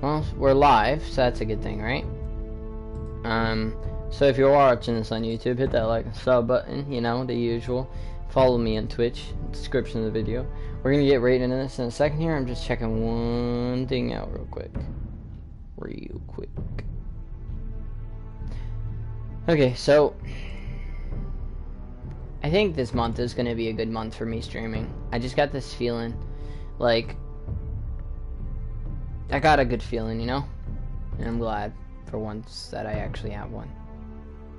Well, we're live, so that's a good thing, right? So if you're watching this on YouTube, hit that like and sub button, you know, the usual. Follow me on Twitch, description of the video. We're gonna get right into this in a second here. I'm just checking one thing out real quick. Okay, so I think this month is gonna be a good month for me streaming. I just got this feeling, like, I got a good feeling, you know? And I'm glad for once that I actually have one.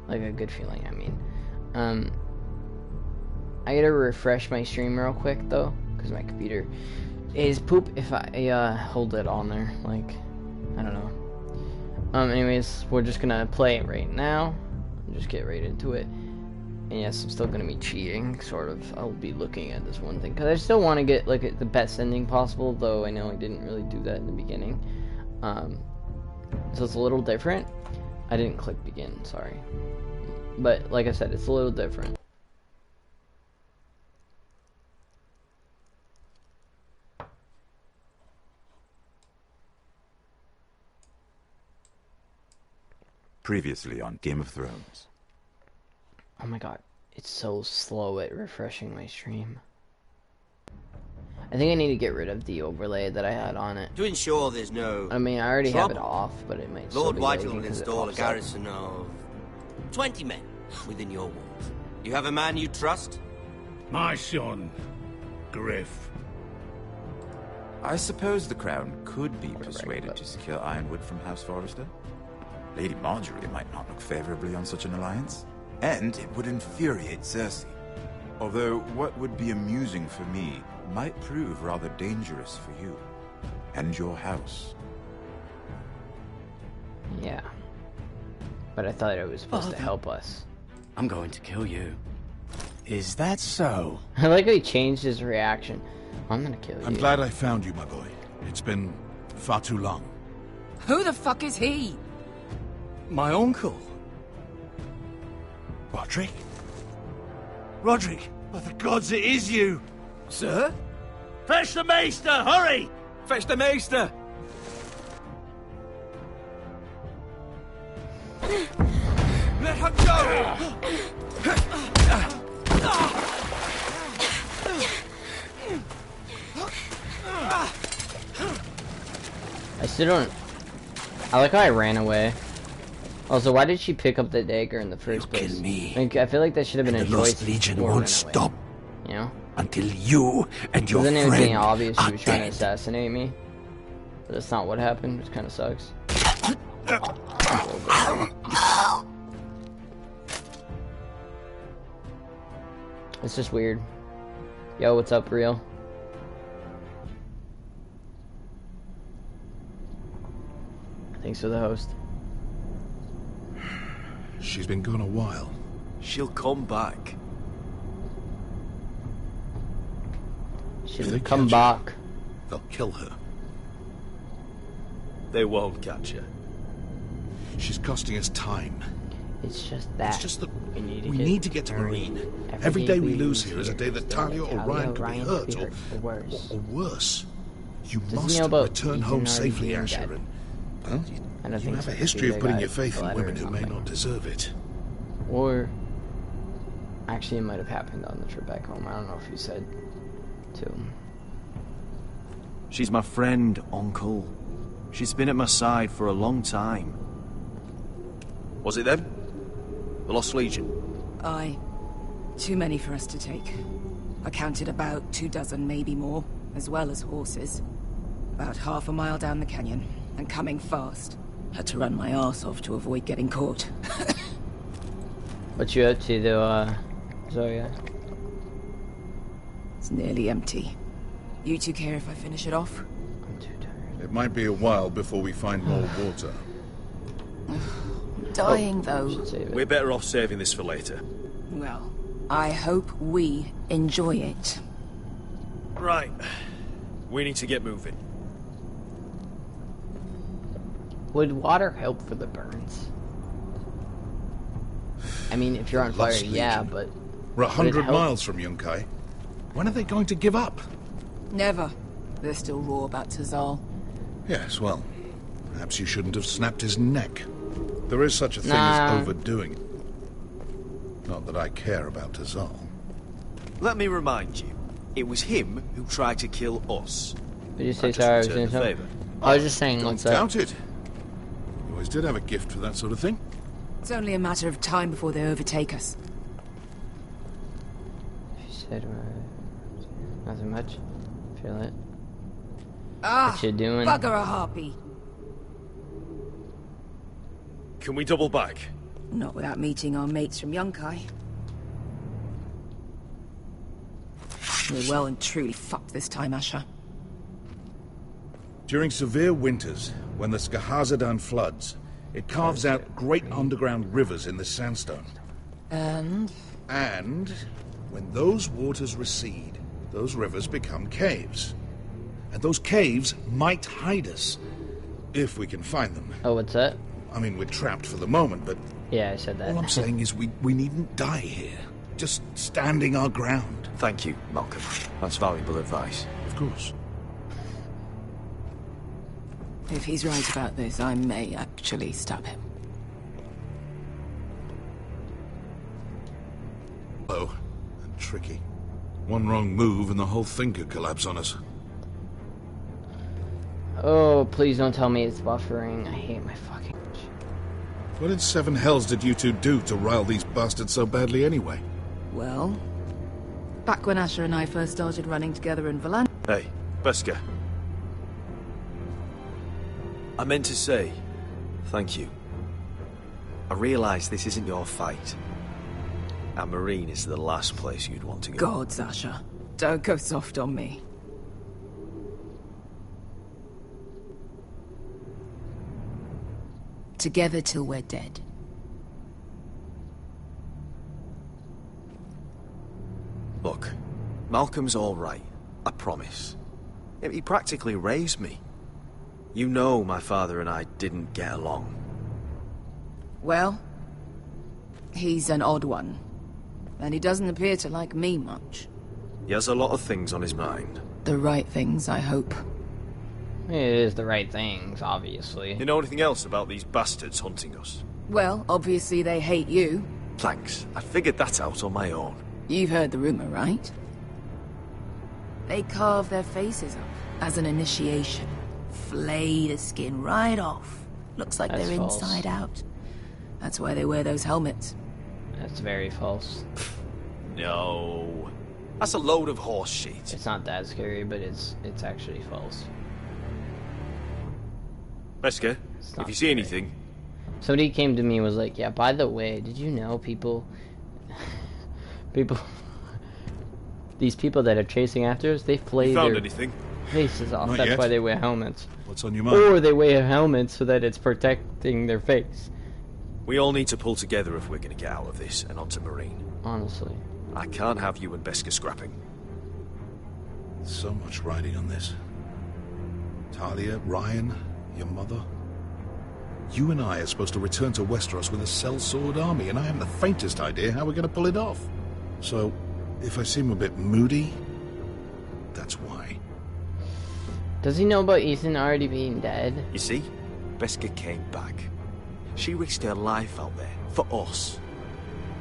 Like a good feeling, I mean. I gotta refresh my stream real quick though, because my computer is poop if I hold it on there. Like, I don't know. Anyways, we're just gonna play it right now. Just get right into it. And yes, I'm still gonna be cheating, sort of. I'll be looking at this one thing because I still want to get like the best ending possible, though I know I didn't really do that in the beginning. So it's a little different. I didn't click begin, sorry. But like I said, it's a little different. Previously on Game of Thrones. Oh my god, it's so slow at refreshing my stream. I think I need to get rid of the overlay that I had on it. To ensure there's no I mean, I already trouble, have it off, but it might still Lord be Whitehall lagging will 'cause it install a pops up. garrison of 20 men within your walls. You have a man you trust? My son, Griff. I suppose the Crown could be persuaded to secure Ironwood from House Forrester. Lady Marjorie might not look favorably on such an alliance. And it would infuriate Cersei. Although what would be amusing for me might prove rather dangerous for you and your house. Yeah. But I thought it was supposed to help us. I'm going to kill you. Is that so? I like how he changed his reaction. I'm gonna kill you. I'm glad I found you, my boy. It's been far too long. Who the fuck is he? My uncle. Roderick? Roderick! By the gods, it is you! Sir? Fetch the Maester, hurry! Fetch the Maester! Let her go! I still don't... I like how I ran away. Also, why did she pick up the dagger in the first place? Kill me. Like, I feel like that should have been a The choice. Lost Legion before I won't ran away, stop you know? until you and your Wasn't friend anything obvious she are was trying to dead. assassinate me? But that's not what happened, which kind of sucks. It's just weird. Yo, what's up, real? Thanks for the host. She's been gone a while. She'll come back. She'll they come catch her? back. They'll kill her. They won't catch her. She's costing us time. It's just that. It's just that we need to get to Marine. Every day we lose here is a day that Talia or Ryan could be hurt, or worse. You must return home safely, Asher. And, well, you have a history of putting your faith in women who may not deserve it. Or, actually, it might have happened on the trip back home. I don't know if you said to him. She's my friend, Uncle. She's been at my side for a long time. Was it them? The Lost Legion? Aye. Too many for us to take. I counted about 24, maybe more, as well as horses. About half a mile down the canyon, and coming fast. Had to run my arse off to avoid getting caught. What you up to, though, Zoya? It's nearly empty. You two care if I finish it off? I'm too tired. It might be a while before we find more water. Dying, though. Should save it. We're better off saving this for later. Well, I hope we enjoy it. Right. We need to get moving. Would water help for the burns? I mean, if you're on fire, Lost yeah, Legion. but... We're would it 100 help? miles from Yunkai. When are they going to give up? Never. They're still raw about Tazal. Yes, well, Perhaps you shouldn't have snapped his neck. There is such a thing as overdoing it. Not that I care about Tazal. Let me remind you, it was him who tried to kill us. Did you say sorry? I was just saying, don't doubt it. You always did have a gift for that sort of thing. It's only a matter of time before they overtake us. She said, nothing much. Feel it. What you doing? Bugger a harpy. Can we double back? Not without meeting our mates from Yunkai. We're well and truly fucked this time, Asher. During severe winters, when the Skahazadan floods, it carves out great underground rivers in the sandstone. And when those waters recede, those rivers become caves. And those caves might hide us, if we can find them. Oh, what's that? I mean, we're trapped for the moment, but... Yeah, I said that. All I'm saying is we needn't die here. Just standing our ground. Thank you, Malcolm. That's valuable advice. Of course. if he's right about this, I may actually stab him. Oh, and tricky. One wrong move and the whole thing could collapse on us. Oh, please don't tell me it's buffering. I hate my fucking... What in seven hells did you two do to rile these bastards so badly anyway? Well, back when Asher and I first started running together in Valan... Hey, Beskha. I meant to say, thank you. I realise this isn't your fight. And Marine is the last place you'd want to go. Gods, Asher. Don't go soft on me. Together till we're dead. Look, Malcolm's all right. I promise. He practically raised me. You know my father and I didn't get along. Well, he's an odd one. And he doesn't appear to like me much. He has a lot of things on his mind. The right things, I hope. It is the right things, obviously. You know anything else about these bastards hunting us? Well, obviously they hate you. Thanks. I figured that out on my own. You've heard the rumor, right? They carve their faces up as an initiation. Flay the skin right off. Looks like That's they're false. inside out. That's why they wear those helmets. That's very false. No. That's a load of horse shit. It's not that scary, but it's actually false. Beskha, not if you see scary. anything... Somebody came to me and was like, yeah, by the way, did you know people... these people that are chasing after us, they flay You found their anything? faces off. Not That's yet. why they wear helmets. What's on your mind? Or they wear helmets so that it's protecting their face. We all need to pull together if we're going to get out of this and onto Marine. Honestly. I can't have you and Beskha scrapping. So much riding on this. Talia, Ryan, your mother. You and I are supposed to return to Westeros with a sellsword army, and I haven't the faintest idea how we're going to pull it off. So, if I seem a bit moody, that's why. Does he know about Ethan already being dead? You see? Beskha came back. She risked her life out there, for us.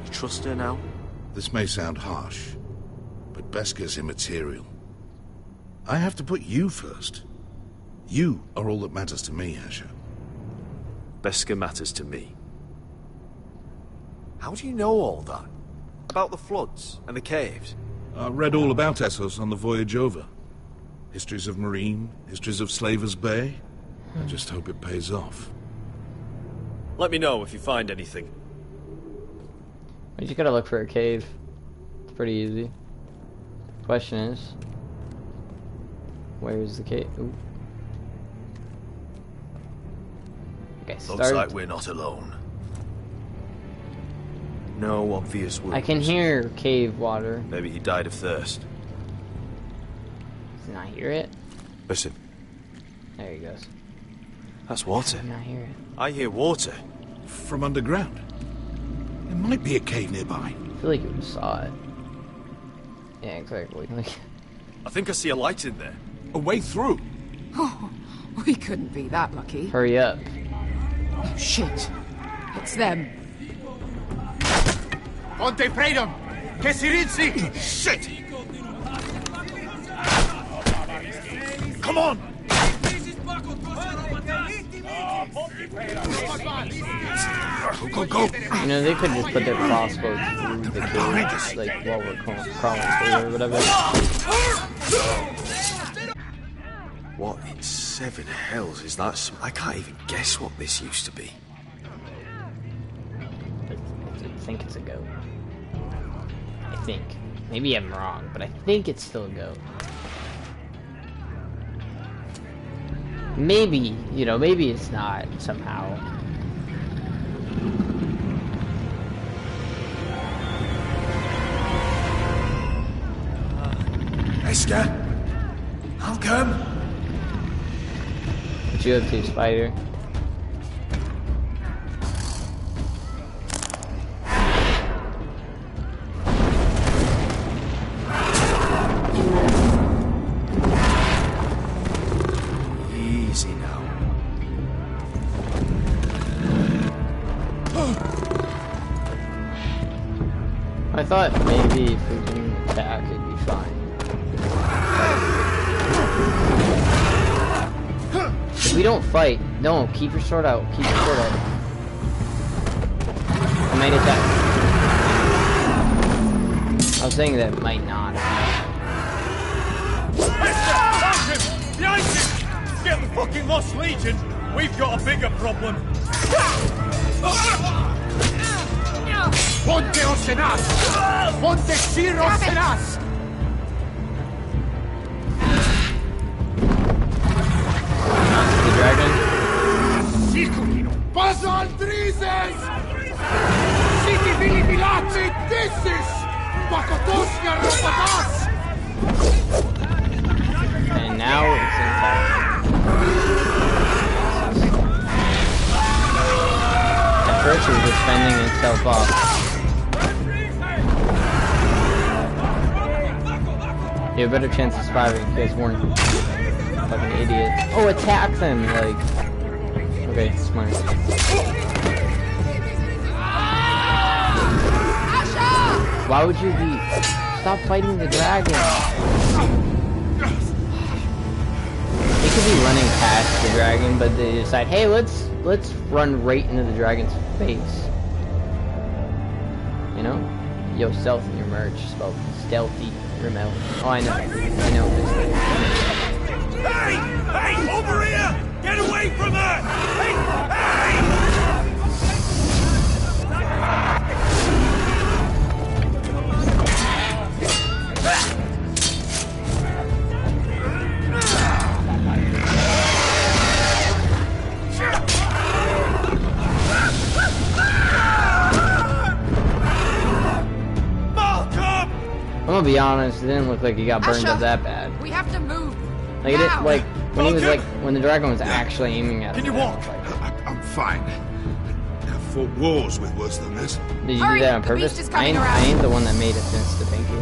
You trust her now? This may sound harsh, but Beskha's immaterial. I have to put you first. You are all that matters to me, Asher. Beskha matters to me. How do you know all that? About the floods and the caves? I read all about Essos on the voyage over. Histories of Marine, histories of Slaver's Bay. I just hope it pays off. Let me know if you find anything. We just gotta look for a cave. It's pretty easy. Question is, where is the cave? Ooh. Okay, Looks start. like we're not alone. No obvious wounds. I can hear cave water. Maybe he died of thirst. Did not hear it? Listen, There he goes. that's water. Did not hear it. I hear water. From underground. There might be a cave nearby. I feel like you saw it. Yeah, exactly. Like, I think I see a light in there. A way through. We couldn't be that lucky. Hurry up. Oh, shit. It's them. Ponte freedom! Che si rizzi! Shit! Come on! Go, go, go! You know, they could just put their crossbow through the cage, like, while we're crawling through or whatever. What in seven hells is that? I can't even guess what this used to be. I think it's a goat. I think. Maybe I'm wrong, but I think it's still a goat. Maybe, you know, maybe it's not somehow. Eska? I'll come. What you up to, Spider? Easy now. I thought maybe if we can attack, it'd be fine. If we don't fight, no, keep your sword out. Keep your sword out. I might attack. I was saying that it might not. Behind you! Get the fucking Lost Legion! We've got a bigger problem! Ponte Osenas! Ponte Sir Osenas! The dragon. Paso Aldrizes! Siti Vili Milaci Dissis! Pakotoska Ropadas! And now it's inside. At first it was just fending itself off. You have a better chance of surviving if you guys weren't fucking idiots. Oh, attack them! Like, okay, smart. Why would you be? Stop fighting the dragon. They could be running past the dragon, but they decide, hey, let's run right into the dragon's face. You know? Yo, stealth in your merch, spelled stealthy remote. Oh, I know. I know this thing. Hey! Hey! Over here! Get away from her! Hey! Hey! I'm gonna be honest, it didn't look like he got burned up that bad. We have to move. Like it didn't, like when he was like when the dragon was actually aiming at him. Can you walk? I'm fine. I've fought wars with worse than this. Did you Hurry, do that on the purpose? beast is I coming ain't around. the one that made it since the pinky.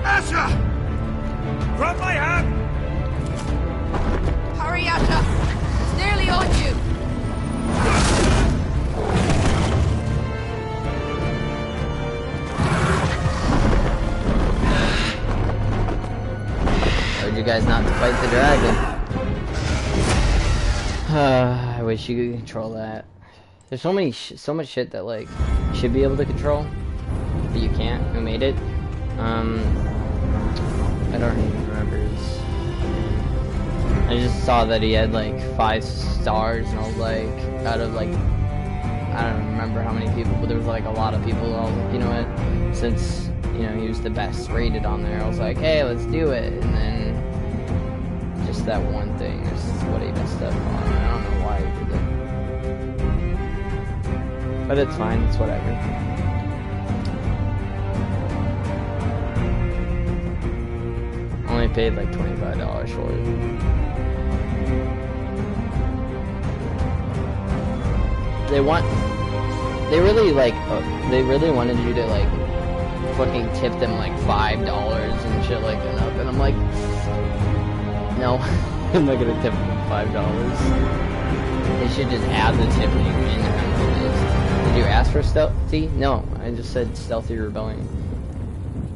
Asha! Grab my hand! Hurry, Asha. It's nearly on you. Told you guys not to fight the dragon. I wish you could control that. There's so much shit that like you should be able to control, but you can't. Who made it? I don't even remember his. I just saw that he had like 5 stars, and I was like, out of like, I don't remember how many people, but there was like a lot of people. I was like, you know what? Since you know he was the best rated on there, I was like, hey, let's do it. And then just that one thing is what he messed up on. I don't know why he did it, but it's fine. It's whatever. Only paid like $25 for it. They really like, they really wanted you to like fucking tipped them like $5 and shit like that. And I'm like, no, I'm not gonna tip them $5. They should just add the tip in the list. Did you ask for stealthy? No, I just said stealthy rebellion.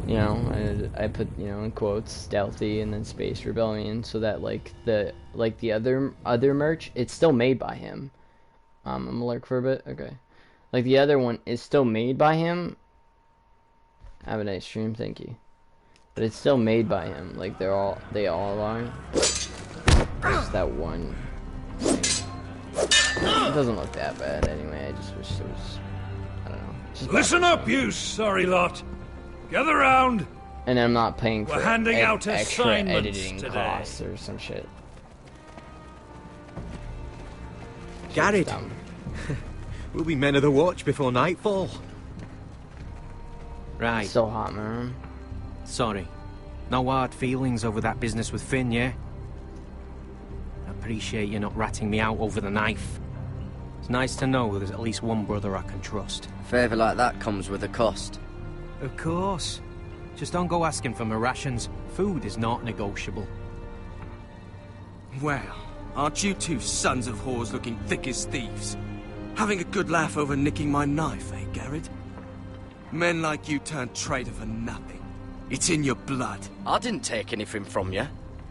You know, I put, you know, in quotes, stealthy and then space rebellion, so that like the other merch, it's still made by him. I'm gonna lurk for a bit. Okay. Like the other one is still made by him. Have a nice stream, thank you. But it's still made by him. Like they all are. Just that one thing. It doesn't look that bad anyway. I just wish there was, I don't know. Just listen up, you sorry lot. Gather round. And I'm not paying for handing out extra editing costs or some shit. Garrett. We'll be men of the watch before nightfall. Right. So hot, man. Sorry. No hard feelings over that business with Finn, yeah? I appreciate you not ratting me out over the knife. It's nice to know there's at least one brother I can trust. A favour like that comes with a cost. Of course. Just don't go asking for my rations. Food is not negotiable. Well, aren't you two sons of whores looking thick as thieves? Having a good laugh over nicking my knife, eh, Garrett? Men like you turn traitor for nothing. It's in your blood. I didn't take anything from you.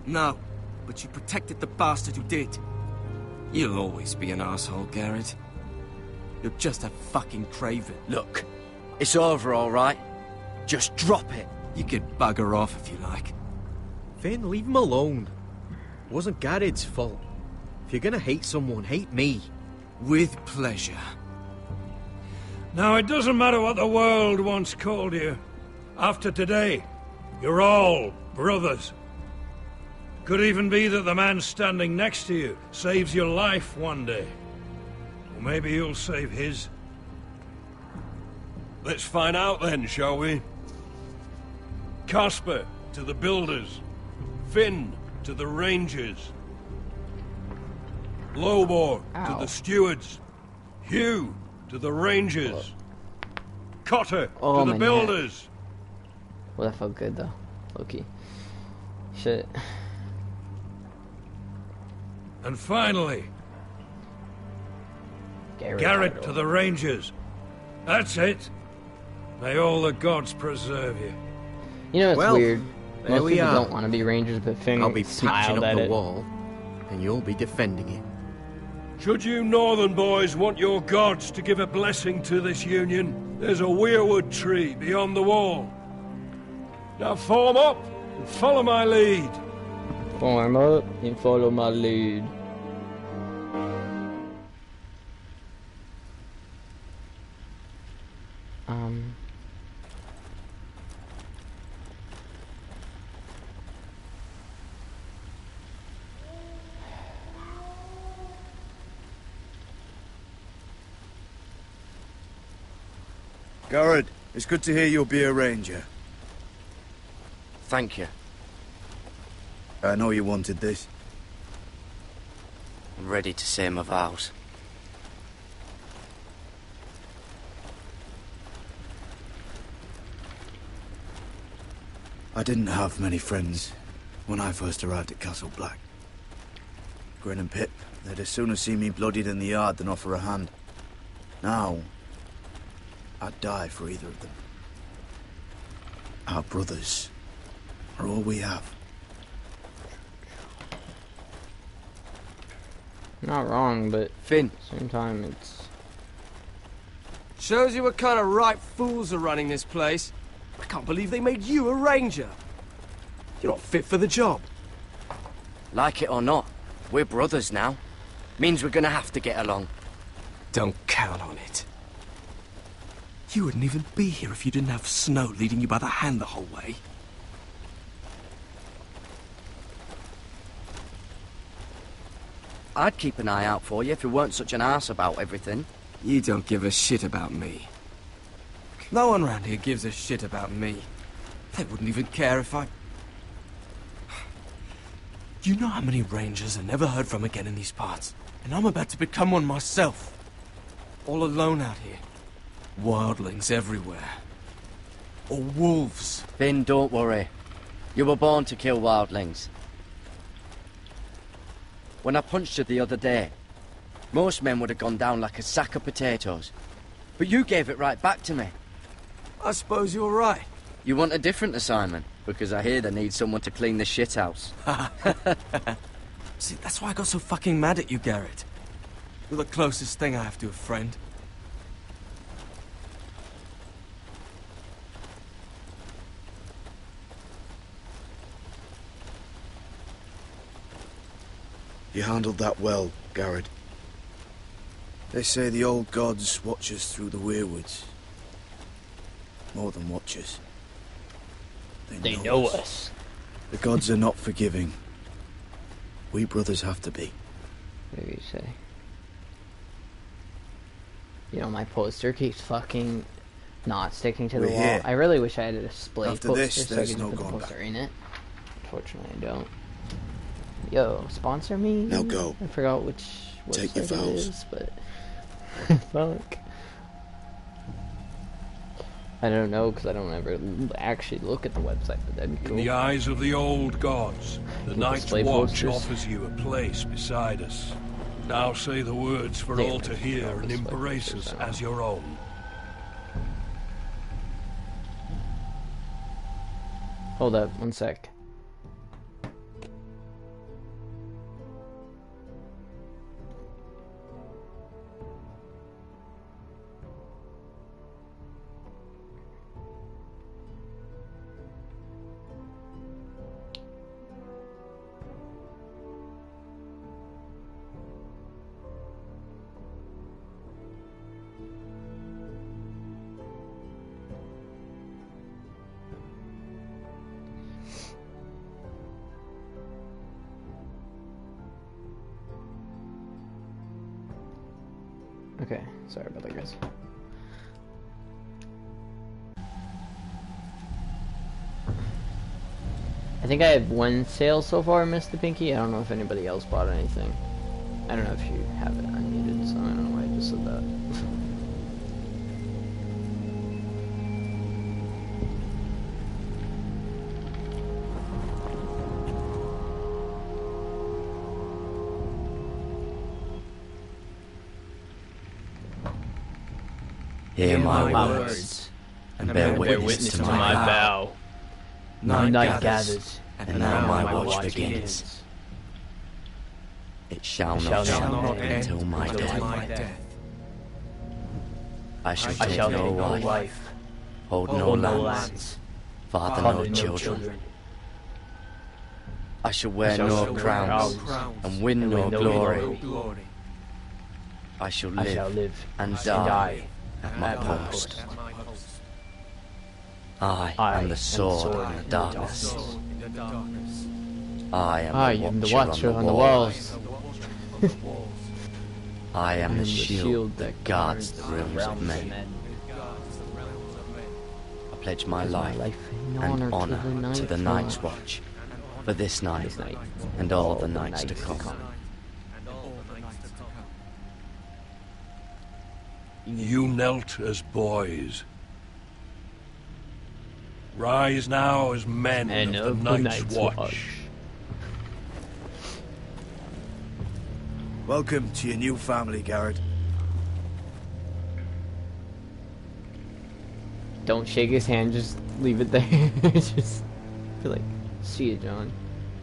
No, but you protected the bastard who did. You'll always be an asshole, Garrett. You're just a fucking craven. Look, it's over, all right? Just drop it. You can bugger off if you like. Finn, leave him alone. It wasn't Garrett's fault. If you're gonna hate someone, hate me. With pleasure. Now, it doesn't matter what the world once called you. After today, you're all brothers. Could even be that the man standing next to you saves your life one day. Or maybe you'll save his. Let's find out then, shall we? Casper to the builders. Finn to the rangers. Lobor to the stewards. Hugh to the rangers. Cotter to the builders. Neck. Well, that felt good though. Okay. Shit. And finally, Garrett to the rangers. That's it. May all the gods preserve you. You know, it's weird. Most people don't want to be rangers, but Finn I'll be smiled patching at up the it. wall, and you'll be defending it. Should you northern boys want your gods to give a blessing to this union, there's a weirwood tree beyond the wall. Now form up and follow my lead. Form up and follow my lead. Garrett, it's good to hear you'll be a ranger. Thank you. I know you wanted this. I'm ready to say my vows. I didn't have many friends when I first arrived at Castle Black. Grin and Pip, they'd as soon as see me bloodied in the yard than offer a hand. Now, I'd die for either of them. Our brothers are all we have. Not wrong, but Finn, at the same time, it's... Shows you what kind of ripe fools are running this place. I can't believe they made you a ranger. You're not fit for the job. Like it or not, we're brothers now. Means we're gonna have to get along. Don't count on it. You wouldn't even be here if you didn't have Snow leading you by the hand the whole way. I'd keep an eye out for you if you weren't such an arse about everything. You don't give a shit about me. No one round here gives a shit about me. They wouldn't even care if I... You know how many rangers I never heard from again in these parts? And I'm about to become one myself. All alone out here. Wildlings everywhere. or wolves. Finn, don't worry. You were born to kill wildlings. When I punched you the other day, most men would have gone down like a sack of potatoes. But you gave it right back to me. I suppose you're right. You want a different assignment? Because I hear they need someone to clean the shithouse. See, that's why I got so fucking mad at you, Garrett. You're the closest thing I have to a friend. You handled that well, Garrett. They say the old gods watch us through the weirwoods. More than watch us. They know us. The gods are not forgiving. We brothers have to be. What do you say? You know, my poster keeps fucking not sticking to the wall. Here. I really wish I had a display After poster this, so I there's could no put the going poster back. in it. Unfortunately, I don't. Yo, sponsor me? Now go. I forgot which Take your website it vows. is, but... Fuck. I don't know, because I don't ever actually look at the website, but that'd be cool. In the eyes of the old gods, the Keep Night's display Watch posters. offers you a place beside us. Now say the words for Yeah, all to hear and display embrace posters, us I don't as your own. Hold up, one sec. Okay, sorry about that, guys. I think I have one sale so far, Mr. Pinky. I don't know if anybody else bought anything. I don't know if you have it unmuted, so I don't know why I just said that. Hear my words, and bear witness to my vow. Night gathers, and now my watch begins. It shall not end until my death. I shall take no wife, hold no lands, father no children. I shall wear no crowns, and win no glory. I shall live and die at my post. I am the sword in the darkness. I am the watcher on the walls. I am the shield that guards the realms of men. I pledge my life and honor to the Night's Watch for this night and all the nights to come. You knelt as boys. Rise now as men of the Night's Watch. Welcome to your new family, Garrett. Don't shake his hand, just leave it there. Just be like, see ya, John.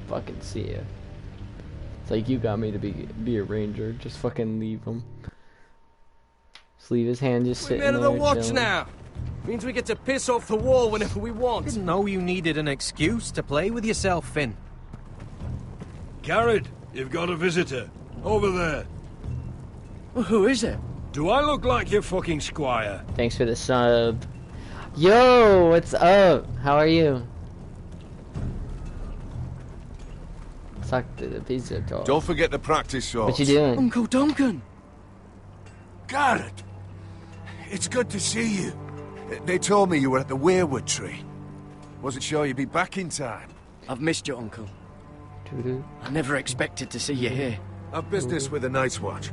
Fucking see ya. It's like, you got me to be a ranger. Just fucking leave him. Just leave his hand just sitting there. We're men of the watch chilling. now. Means we get to piss off the wall whenever we want. Didn't know you needed an excuse to play with yourself, Finn. Garrett, you've got a visitor. Over there. Well, who is it? Do I look like your fucking squire? Thanks for the sub. Yo, what's up? How are you? Suck to the pizza talk. Don't forget the practice shots. What you doing? Uncle Duncan! Garrett! It's good to see you. They told me you were at the weirwood tree. Wasn't sure you'd be back in time. I've missed you, Uncle. I never expected to see you here. I've business with the Night's Watch.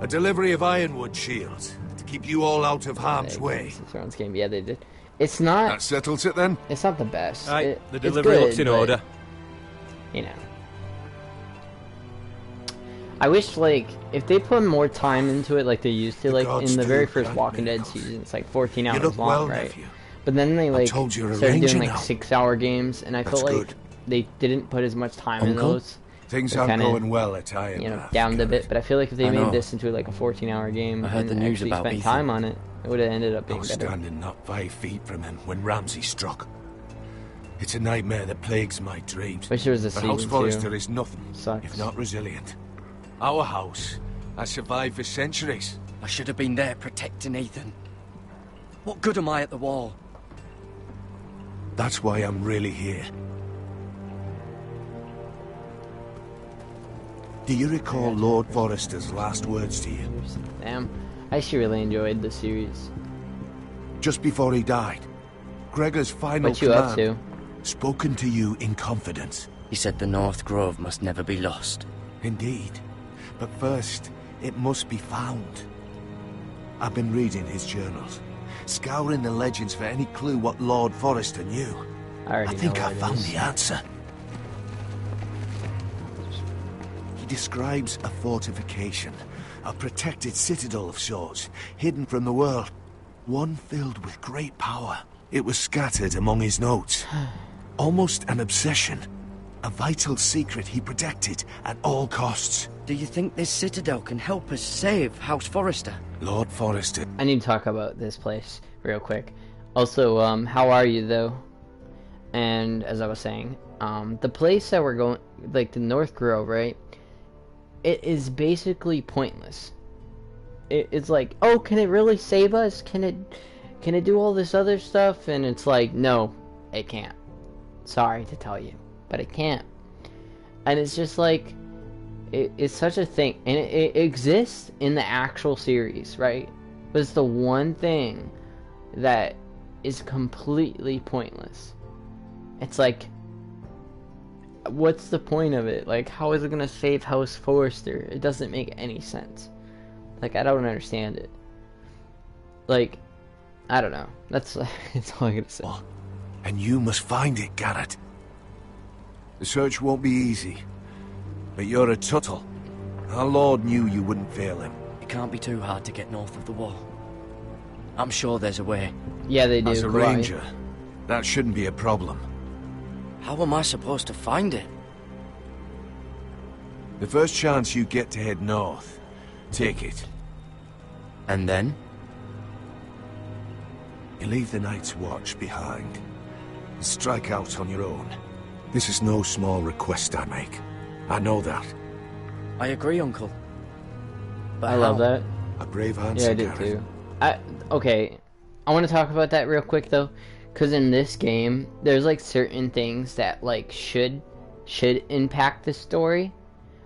A delivery of ironwood shields to keep you all out of harm's way. Thrones game, yeah, they did. It's not. That settles it then? It's not the best. Right, the delivery looks in order. You know. I wish, like, if they put more time into it like they used to, like, in the very first Walking Dead season, it's like 14 hours long, right? But then they, like, started doing, like, 6-hour games, and I felt like they didn't put as much time in those. Things aren't going well at Iron, you know, downed a bit, but I feel like if they made this into, like, a 14-hour game and actually spent time on it, it would have ended up being better. I was standing not 5 feet from him when Ramsey struck. It's a nightmare that plagues my dreams. Wish there was a season 2. House Forrester is nothing, Sucks. if not resilient. Our house has survived for centuries. I should have been there protecting Ethan. What good am I at the wall? That's why I'm really here. Do you recall Lord Forrester's last words to you? Damn, I actually really enjoyed the series. Just before he died, Gregor's final command, spoken to you in confidence. He said the North Grove must never be lost. Indeed. But first, it must be found. I've been reading his journals, scouring the legends for any clue what Lord Forrester knew. I think I found the answer. He describes a fortification, a protected citadel of sorts, hidden from the world, one filled with great power. It was scattered among his notes. Almost an obsession. A vital secret he protected at all costs. Do you think this citadel can help us save House Forrester? Lord Forrester. I need to talk about this place real quick. Also, how are you though? And as I was saying, the place that we're going, like the North Grove, right? It is basically pointless. It's like, oh, can it really save us? Can it do all this other stuff? And it's like, no, it can't. Sorry to tell you, but it can't. And it's just like, it's such a thing, and it exists in the actual series, right? But it's the one thing that is completely pointless. It's like, what's the point of it? Like, how is it gonna save House Forrester? It doesn't make any sense. Like, I don't understand it. Like, I don't know. That's all I gotta say. And you must find it, Garrett. The search won't be easy, but you're a Tuttle. Our Lord knew you wouldn't fail him. It can't be too hard to get north of the wall. I'm sure there's a way. Yeah, they do. As a ranger, that shouldn't be a problem. How am I supposed to find it? The first chance you get to head north, take it. And then? You leave the Night's Watch behind and strike out on your own. This is no small request I make. I know that. I agree, Uncle. But I love that. A brave answer, yeah, I did too. Okay, I want to talk about that real quick though, because in this game, there's like certain things that like should impact the story,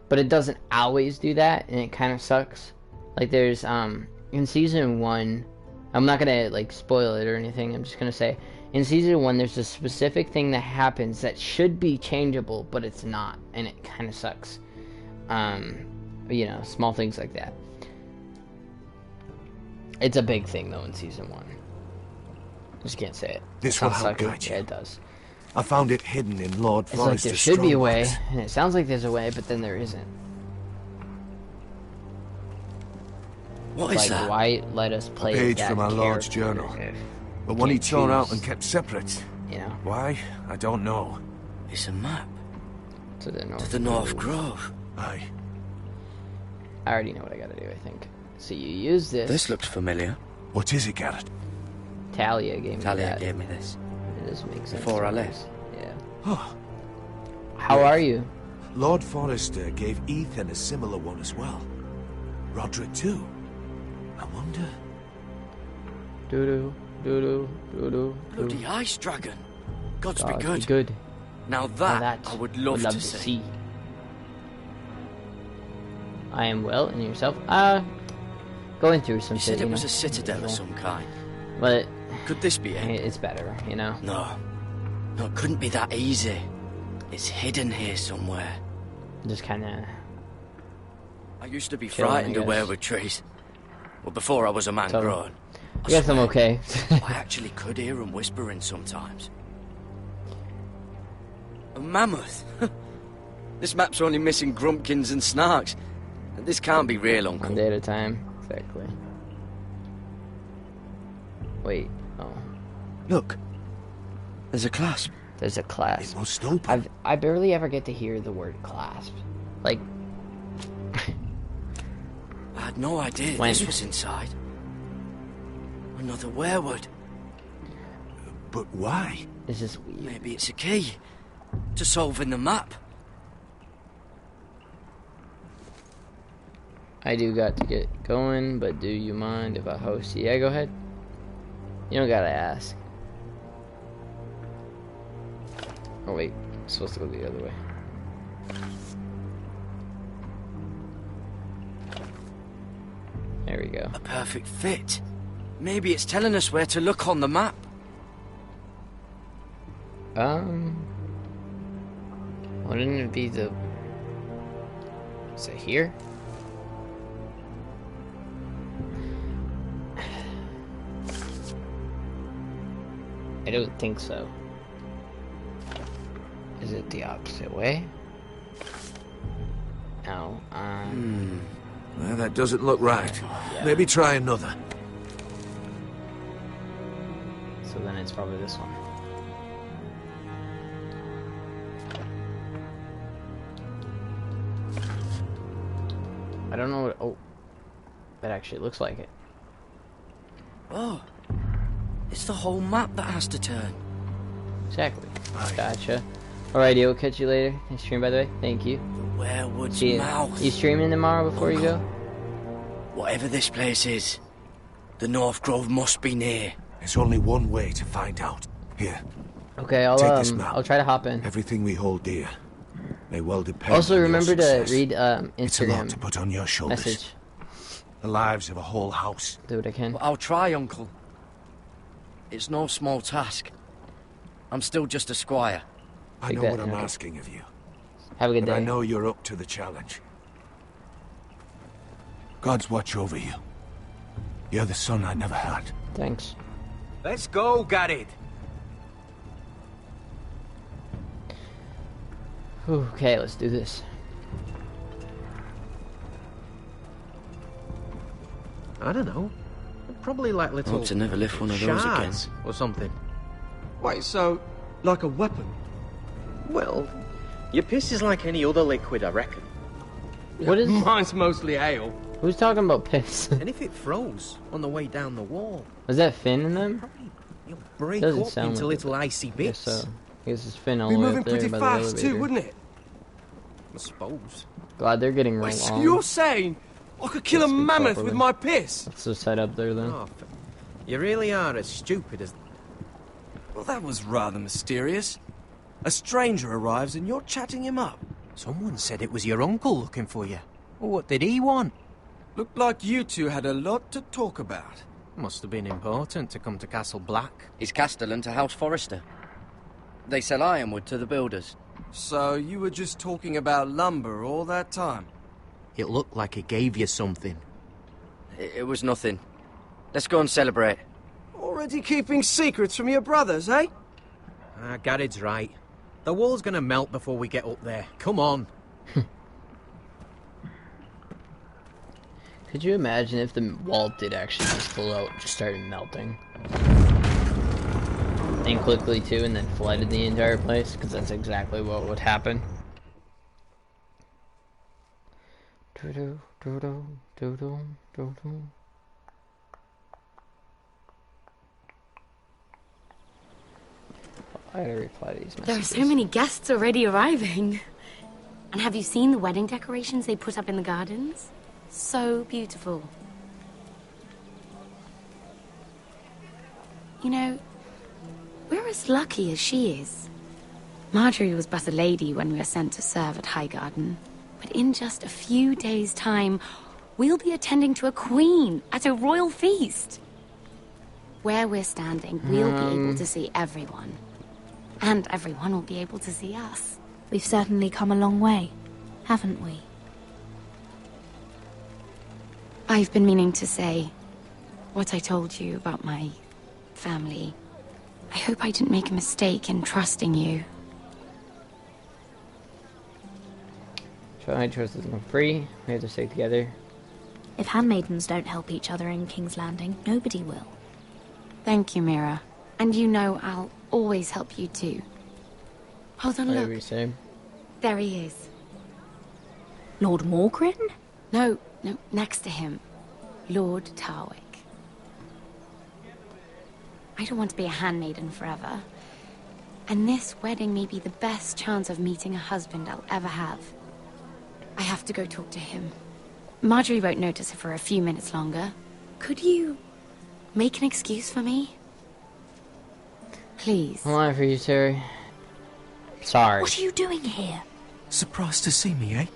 but it doesn't always do that, and it kind of sucks. Like there's in season 1, I'm not gonna like spoil it or anything. I'm just gonna say in season 1, there's a specific thing that happens that should be changeable, but it's not, and it kind of sucks. You know, small things like that. It's a big thing though in season 1. Just can't say it. This will help guide you. Yeah, it does. I found it hidden in Lord Forrester's It's like there should be a way, and it sounds like there's a way, but then there isn't. What is that? Why let us play a page that from our Lord's journal? But one he tore out and kept separate. You know. Why? I don't know. It's a map. To the North. To the North Grove. Aye. I already know what I gotta do, I think. So you use this. This looks familiar. What is it, Garrett? Talia gave me Talia that. gave me this. It does make sense. Before I left. Yeah. Oh. How are you? Lord Forrester gave Ethan a similar one as well. Roderick too. I wonder. Doo-doo, doo-doo, doo-doo. Bloody ice dragon. Gods be God, good. Good. Now that I would love to see. I am well, and yourself? Going through some shit. You said it was a citadel of some kind. But could this be it? It's better, you know? No, it couldn't be that easy. It's hidden here somewhere. Just kinda... I used to be frightened of weirwood trees. Well, before I was a man grown. I guess I'm okay. I actually could hear them whispering sometimes. A mammoth? This map's only missing grumpkins and snarks. This can't be real, Uncle. One day at a time. Exactly. Wait. Oh. Look. There's a clasp. There's a clasp. It must open. I barely ever get to hear the word clasp. Like... I had no idea this was inside. Another werewood. But why? This is weird. Maybe it's a key to solving the map. I do got to get going, but do you mind if I host you? Yeah, go ahead. You don't gotta ask. Oh wait, I'm supposed to go the other way. There we go. A perfect fit. Maybe it's telling us where to look on the map. Wouldn't it be the... Is it here? I don't think so. Is it the opposite way? No, Well, that doesn't look right. Yeah. Maybe try another. So then it's probably this one. I don't know what... Oh. That actually looks like it. Oh. It's the whole map that has to turn. Exactly. Gotcha. Alrighty, we'll catch you later. Nice stream, by the way. Thank you. The werewood's See you. mouth. You streaming tomorrow before you go? Whatever this place is, the North Grove must be near. There's only one way to find out. Here. Okay, I'll Take this map. I'll try to hop in. Everything we hold dear may well depend Also, on remember your to success. read It's a lot Instagram to put on your shoulders. message. The lives of a whole house. Do what I can. Well, I'll try, Uncle. It's no small task. I'm still just a squire. I Take know that, what I'm okay. asking of you. Have a good But day. I know you're up to the challenge. God's watch over you. You're the son I never had. Thanks. Let's go, Garrett. Okay, let's do this. I don't know. Probably like little Hope to never lift one of those again. shards or something. Wait, so, like a weapon? Well, your piss is like any other liquid, I reckon. What is... Mine's mostly ale. Who's talking about piss? And if it froze on the way down the wall, Was that Finn in them? you'll break Doesn't up sound into like little icy Guess bits. so. I guess it's Finn all Be the way moving up there pretty by fast the too, elevator. wouldn't it? I suppose. Glad they're getting Wait, along. so you're saying I could kill a Let's speak mammoth properly. with my piss? Let's just head up there then. Oh, you really are as stupid as... Well, that was rather mysterious. A stranger arrives and you're chatting him up. Someone said it was your uncle looking for you. Well, what did he want? Looked like you two had a lot to talk about. Must have been important to come to Castle Black. Is Castellan to House Forrester. They sell ironwood to the builders. So you were just talking about lumber all that time? It looked like he gave you something. It was nothing. Let's go and celebrate. Already keeping secrets from your brothers, eh? Garrett's right. The wall's gonna melt before we get up there. Come on. Could you imagine if the wall did actually just full out, just started melting? And quickly too, and then flooded the entire place? Because that's exactly what would happen. Doo-doo, doo-doo, doo-doo, doo-doo. I gotta reply to these messages. There are so many guests already arriving. And have you seen the wedding decorations they put up in the gardens? So beautiful. You know, we're as lucky as she is. Marjorie was but a lady when we were sent to serve at Highgarden. But in just a few days' time, we'll be attending to a queen at a royal feast. Where we're standing, we'll be able to see everyone. And everyone will be able to see us. We've certainly come a long way, haven't we? I've been meaning to say, what I told you about my family. I hope I didn't make a mistake in trusting you. I trust them free. We have to stay together. If handmaidens don't help each other in King's Landing, nobody will. Thank you, Mira. And you know I'll always help you too. Hold on, Whatever look. you say. There he is. Lord Morgrin? No, next to him. Lord Tarwick. I don't want to be a handmaiden forever. And this wedding may be the best chance of meeting a husband I'll ever have. I have to go talk to him. Marjorie won't notice it for a few minutes longer. Could you make an excuse for me? Please. I'm lying for you, Terry. Sorry. What are you doing here? Surprised to see me, eh?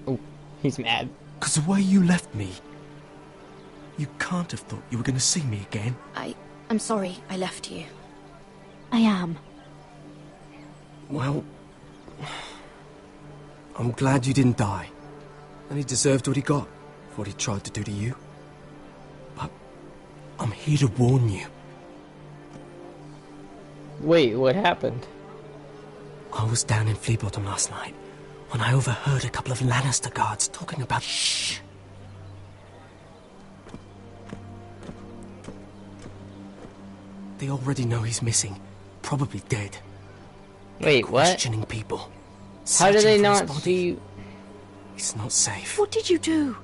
Oh, he's mad. 'Cause the way you left me, you can't have thought you were going to see me again. I'm sorry I left you. I am. Well, I'm glad you didn't die. And he deserved what he got for what he tried to do to you. But I'm here to warn you. Wait, what happened? I was down in Fleabottom last night when I overheard a couple of Lannister guards talking about... Shh! They already know he's missing. Probably dead. Wait, what? Questioning people. How do they Searching for not his body. see you? It's not safe. What did you do?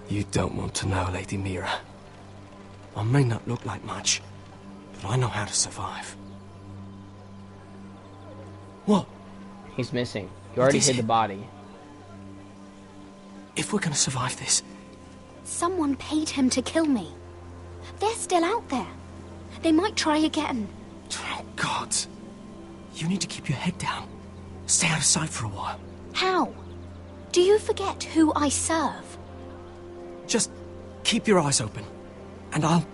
You don't want to know, Lady Mira. I may not look like much, but I know how to survive. What? He's missing. You already hid the body. If we're gonna survive this... Someone paid him to kill me. They're still out there. They might try again. Oh, God. You need to keep your head down. Stay out of sight for a while. How? Do you forget who I serve? Just keep your eyes open. And I'll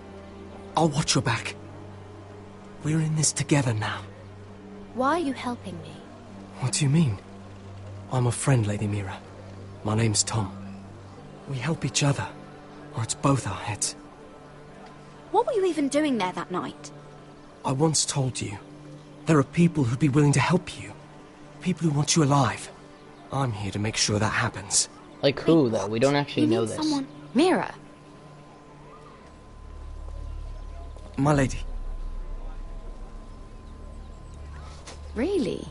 watch your back. We're in this together now. Why are you helping me? What do you mean? I'm a friend, Lady Mira. My name's Tom. We help each other, or it's both our heads. What were you even doing there that night? I once told you, there are people who'd be willing to help you. People who want you alive. I'm here to make sure that happens. Like who, though? We don't actually know this. Someone... Mira. My lady. Really?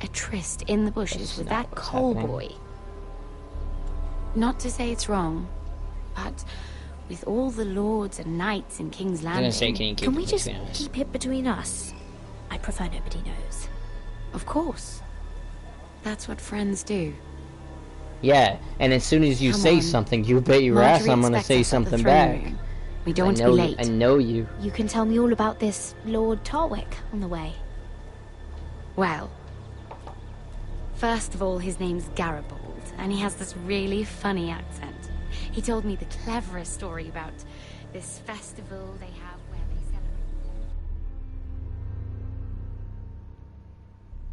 A tryst in the bushes with that Cole boy. Not to say it's wrong, but with all the lords and knights in King's Landing... Can we just keep it between us? I prefer nobody knows. Of course. That's what friends do. Yeah, and as soon as you say something, you bet your ass I'm gonna say something back. We don't want to be late. I know you. You can tell me all about this Lord Tarwick on the way. Well, first of all, his name's Garibald, and he has this really funny accent. He told me the cleverest story about this festival they have where they celebrate.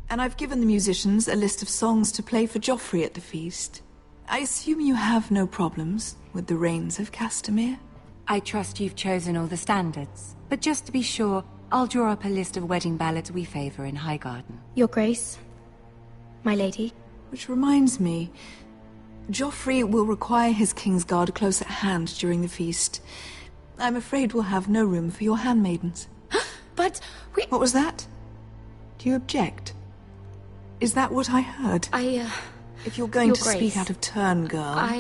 And I've given the musicians a list of songs to play for Joffrey at the feast. I assume you have no problems with the Rains of Castamere? I trust you've chosen all the standards. But just to be sure, I'll draw up a list of wedding ballads we favor in Highgarden. Your Grace, my lady. Which reminds me, Joffrey will require his Kingsguard close at hand during the feast. I'm afraid we'll have no room for your handmaidens. But we... What was that? Do you object? Is that what I heard? If you're going to speak out of turn, girl,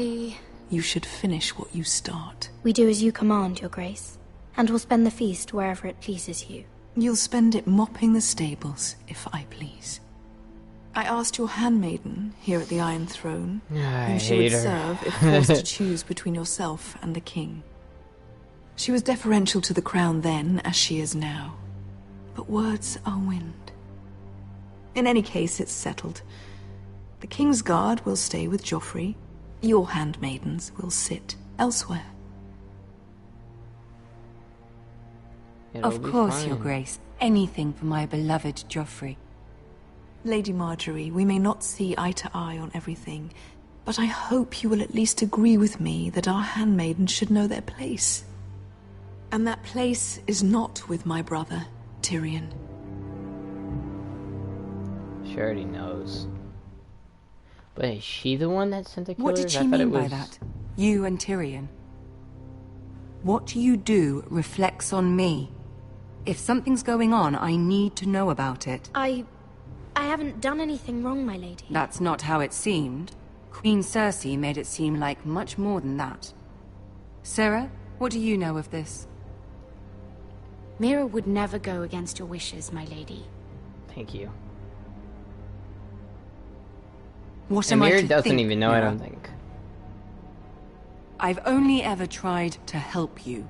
you should finish what you start. We do as you command, Your Grace, and we'll spend the feast wherever it pleases you. You'll spend it mopping the stables, if I please. I asked your handmaiden here at the Iron Throne whom she would serve if forced to choose between yourself and the king. She was deferential to the crown then, as she is now. But words are wind. In any case, it's settled. The Kingsguard will stay with Joffrey. Your handmaidens will sit elsewhere. Of course, Your Grace. Anything for my beloved Joffrey. Lady Marjorie, we may not see eye to eye on everything, but I hope you will at least agree with me that our handmaidens should know their place. And that place is not with my brother, Tyrion. She already knows. But is she the one that sent the killers? What did she mean by that? You and Tyrion? What you do reflects on me. If something's going on, I need to know about it. I haven't done anything wrong, my lady. That's not how it seemed. Queen Cersei made it seem like much more than that. Sarah, what do you know of this? Mira would never go against your wishes, my lady. Thank you. What am I to think? Mira doesn't even know, I don't think. I've only ever tried to help you.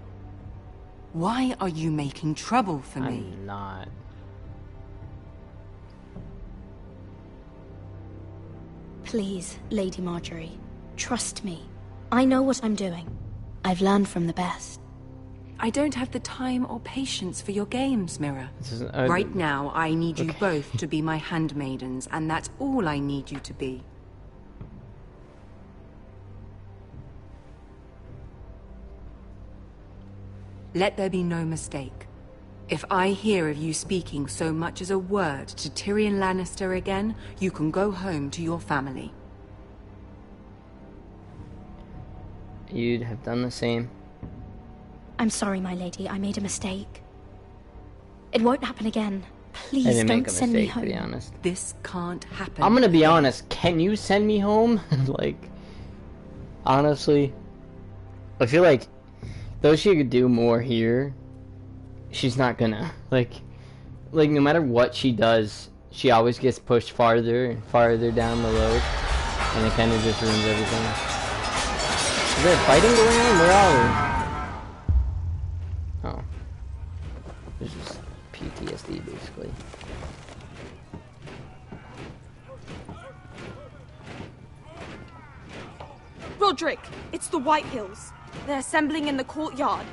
Why are you making trouble for me? I'm not. Please, Lady Marjorie, trust me. I know what I'm doing. I've learned from the best. I don't have the time or patience for your games, Mira. Right now, I need you both to be my handmaidens, and that's all I need you to be. Let there be no mistake. If I hear of you speaking so much as a word to Tyrion Lannister again, you can go home to your family. You'd have done the same. I'm sorry, my lady. I made a mistake. It won't happen again. Please don't send me home. To be honest. This can't happen. I'm gonna be honest. Can you send me home? Like, honestly, I feel like though she could do more here, she's not gonna. Like no matter what she does, she always gets pushed farther and farther down the road, and it kind of just ruins everything. Is there fighting going on? Where are we? Oh. This is PTSD, basically. Roderick, it's the Whitehills. They're assembling in the courtyard.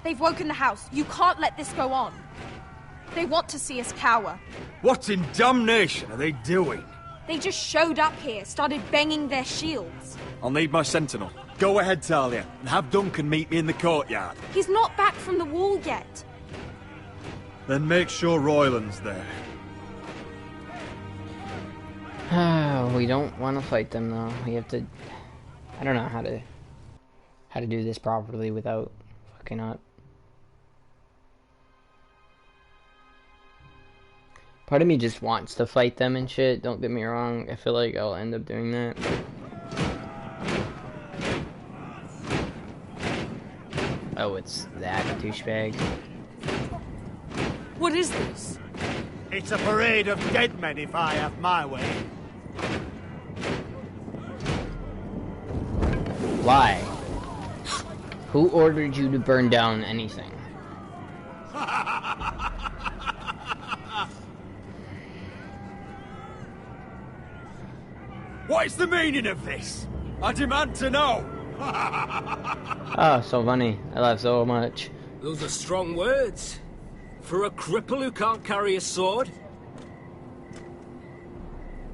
They've woken the house. You can't let this go on. They want to see us cower. What in damnation are they doing? They just showed up here, started banging their shields. I'll need my sentinel. Go ahead, Talia, and have Duncan meet me in the courtyard. He's not back from the wall yet. Then make sure Royland's there. We don't want to fight them though. We have to. I don't know how to do this properly without fucking up. Part of me just wants to fight them and shit. Don't get me wrong. I feel like I'll end up doing that. Oh, it's that douchebag. What is this? It's a parade of dead men if I have my way. Why? Who ordered you to burn down anything? What is the meaning of this? I demand to know. Oh, so funny. I laugh so much. Those are strong words. For a cripple who can't carry a sword?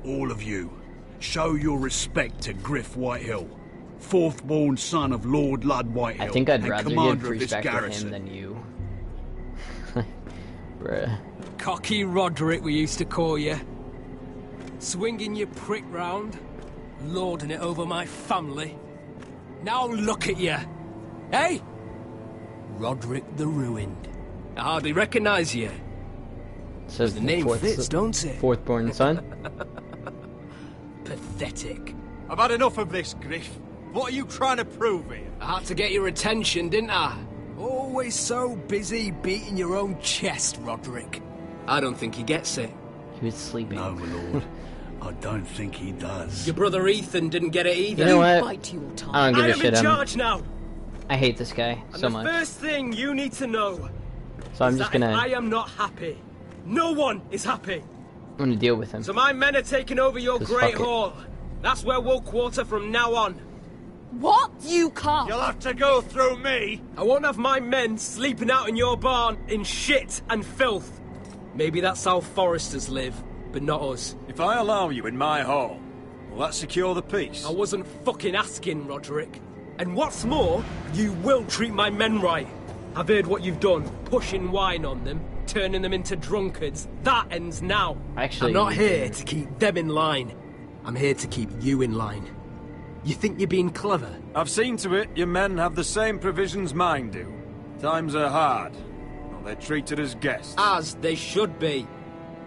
All of you, show your respect to Griff Whitehill, fourth-born son of Lord Lud Whitehill. I think I'd rather give respect to him than you. Bruh. Cocky Roderick, we used to call you. Swinging your prick round, lording it over my family. Now look at you. Hey? Roderick the Ruined. I hardly recognise you. Says the name fits, don't it? Fourth-born son. Pathetic. I've had enough of this, Griff. What are you trying to prove here? I had to get your attention, didn't I? Always so busy beating your own chest, Roderick. I don't think he gets it. He was sleeping. No, my lord. I don't think he does. Your brother Ethan didn't get it either. You know what? Bite your tongue. I don't give a shit. I am in charge now. I hate this guy so much. The first thing you need to know so I'm just gonna. I am not happy. No one is happy. I'm gonna deal with him. So my men are taking over your great hall. That's where we'll quarter from now on. What? You can't. You'll have to go through me. I won't have my men sleeping out in your barn in shit and filth. Maybe that's how Foresters live, but not us. If I allow you in my hall, will that secure the peace? I wasn't fucking asking, Roderick. And what's more, you will treat my men right. I've heard what you've done, pushing wine on them, turning them into drunkards. That ends now. Actually, I'm not here to keep them in line. I'm here to keep you in line. You think you're being clever? I've seen to it your men have the same provisions mine do. Times are hard. Well, they're treated as guests. As they should be.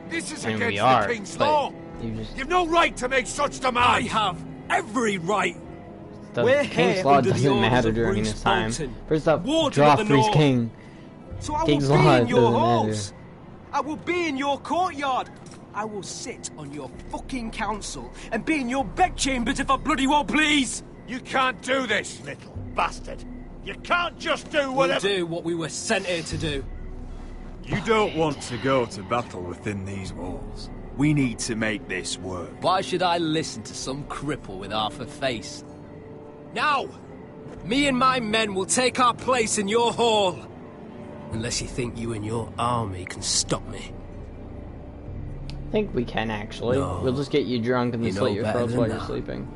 This is And we against are, the King's but law. You've no right to make such demands. I have every right. The King's law doesn't matter during this time. First up, Joffrey's king. So I King's will be law in your doesn't halls. matter. I will be in your courtyard. I will sit on your fucking council and be in your bedchambers if I bloody well please. You can't do this, little bastard. You can't just do whatever... We'll do what we were sent here to do. You don't want to go to battle within these walls. We need to make this work. Why should I listen to some cripple with half a face? Now, me and my men will take our place in your hall. Unless you think you and your army can stop me. I think we can actually. No. We'll just get you drunk and then You slit know your better throats than while you're that. sleeping.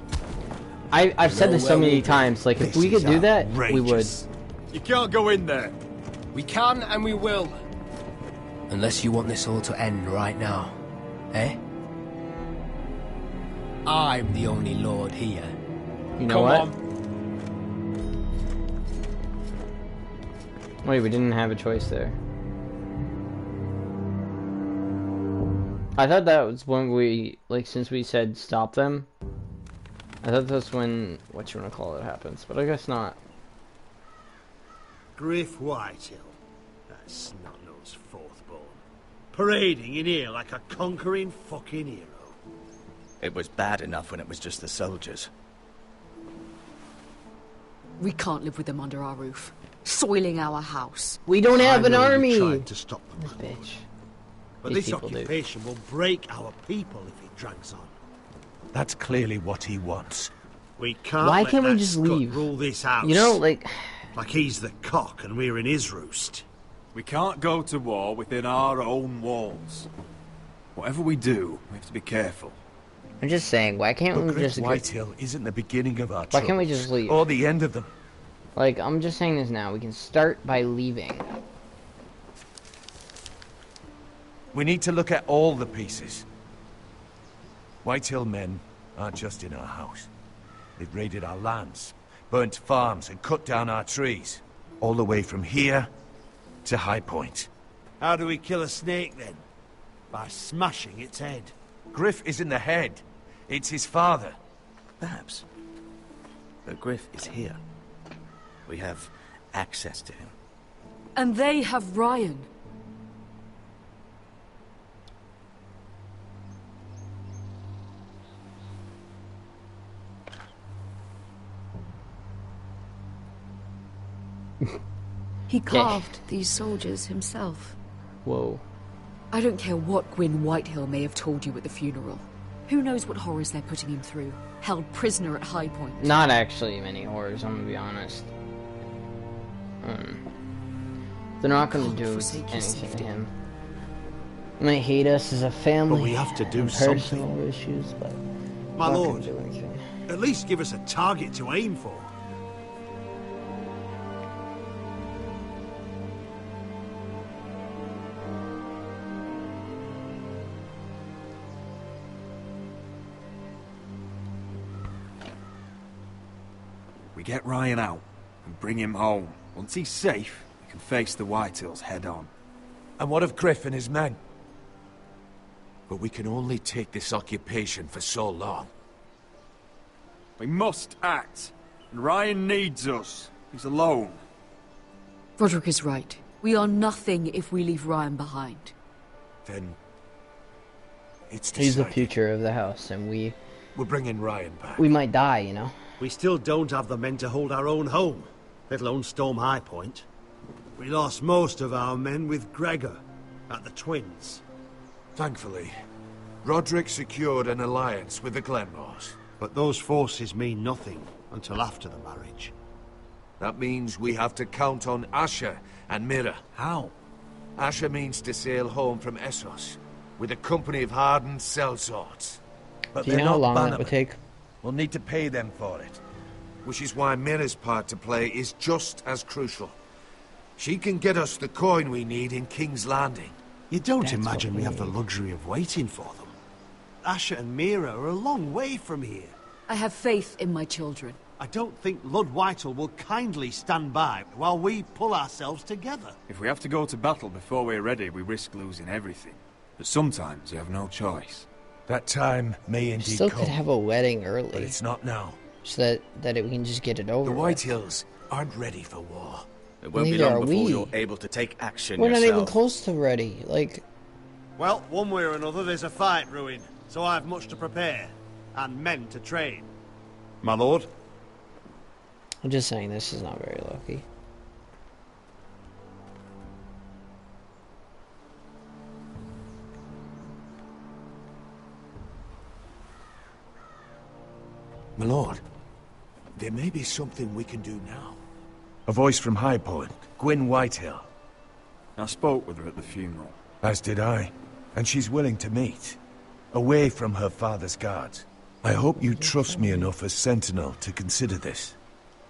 I've said this so many times, like, if we could do that, we would. You can't go in there. We can and we will. Unless you want this all to end right now. Eh? I'm the only lord here. You know Come what? on. Wait, we didn't have a choice there. I thought that was when we, like, since we said stop them, I thought that's when, what you want to call it, happens, but I guess not. Griff Whitehill, that snot-nosed fourthborn, parading in here like a conquering fucking hero. It was bad enough when it was just the soldiers. We can't live with them under our roof, soiling our house. We don't have an army! Tried to stop them, bitch. But These this people do. occupation will break our people if it drags on. That's clearly what he wants. We can't Why let can't we that just scut leave? rule this house. You know, like... Like he's the cock and we're in his roost. We can't go to war within our own walls. Whatever we do, we have to be careful. I'm just saying, why can't But we Griff just... Whitehill isn't the beginning of our Why can't we troubles, just leave? or the end of them. Like, I'm just saying this now. We can start by leaving. We need to look at all the pieces. Whitehill men aren't just in our house. They've raided our lands, burnt farms and cut down our trees. All the way from here to High Point. How do we kill a snake then? By smashing its head. Griff isn't the head. It's his father. Perhaps. But Griff is here. We have access to him. And they have Ryan. He carved these soldiers himself. Whoa. I don't care what Gwyn Whitehill may have told you at the funeral. Who knows what horrors they're putting him through? Held prisoner at High Point. Not actually many horrors, I'm gonna be honest. They're not gonna do anything to him. They might hate us as a family. But we have to do and something. personal issues, but My not gonna lord, do anything. at least give us a target to aim for. We get Ryan out and bring him home. Once he's safe, we can face the Whitehills head on. And what of Griff and his men? But we can only take this occupation for so long. We must act. And Ryan needs us. He's alone. Roderick is right. We are nothing if we leave Ryan behind. Then... it's He's the decided. future of the house, and we We're bringing Ryan back. might die, you know? We still don't have the men to hold our own home, let alone storm High Point. We lost most of our men with Gregor at the Twins. Thankfully, Roderick secured an alliance with the Glenmores. But those forces mean nothing until after the marriage. That means we have to count on Asher and Mira. How? Asher means to sail home from Essos with a company of hardened sellswords. But Do you they're know how not long that bannermen. would take? We'll need to pay them for it. which is why Mira's part to play is just as crucial. She can get us the coin we need in King's Landing. You don't imagine we have the luxury of waiting for them. Asher and Mira are a long way from here. I have faith in my children. I don't think Lord Whitehall will kindly stand by while we pull ourselves together. If we have to go to battle before we're ready, we risk losing everything. But sometimes you have no choice. That time may indeed Still come. could have a wedding early. But it's not now. So that we can just get it over The with. Whitehills aren't ready for war. It won't be long before you're able to take action We're yourself. not even close to ready. Like, Well, one way or another, there's a fight brewing, so I've much to prepare, and men to train. My lord? I'm just saying this is not very lucky. My lord, there may be something we can do now. A voice from High Point, Gwyn Whitehill. I spoke with her at the funeral. As did I. And she's willing to meet. Away from her father's guards. I hope you trust me enough as Sentinel to consider this.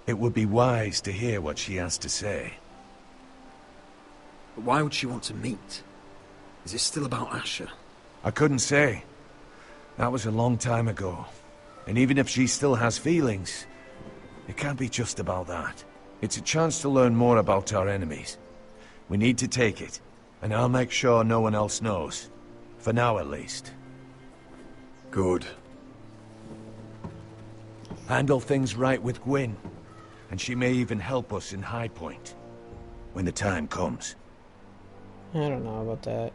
It would be wise to hear what she has to say. But why would she want to meet? Is it still about Asher? I couldn't say. That was a long time ago. And even if she still has feelings, it can't be just about that. It's a chance to learn more about our enemies. We need to take it, and I'll make sure no one else knows. For now, at least. Good. Handle things right with Gwyn, and she may even help us in High Point. When the time comes. I don't know about that.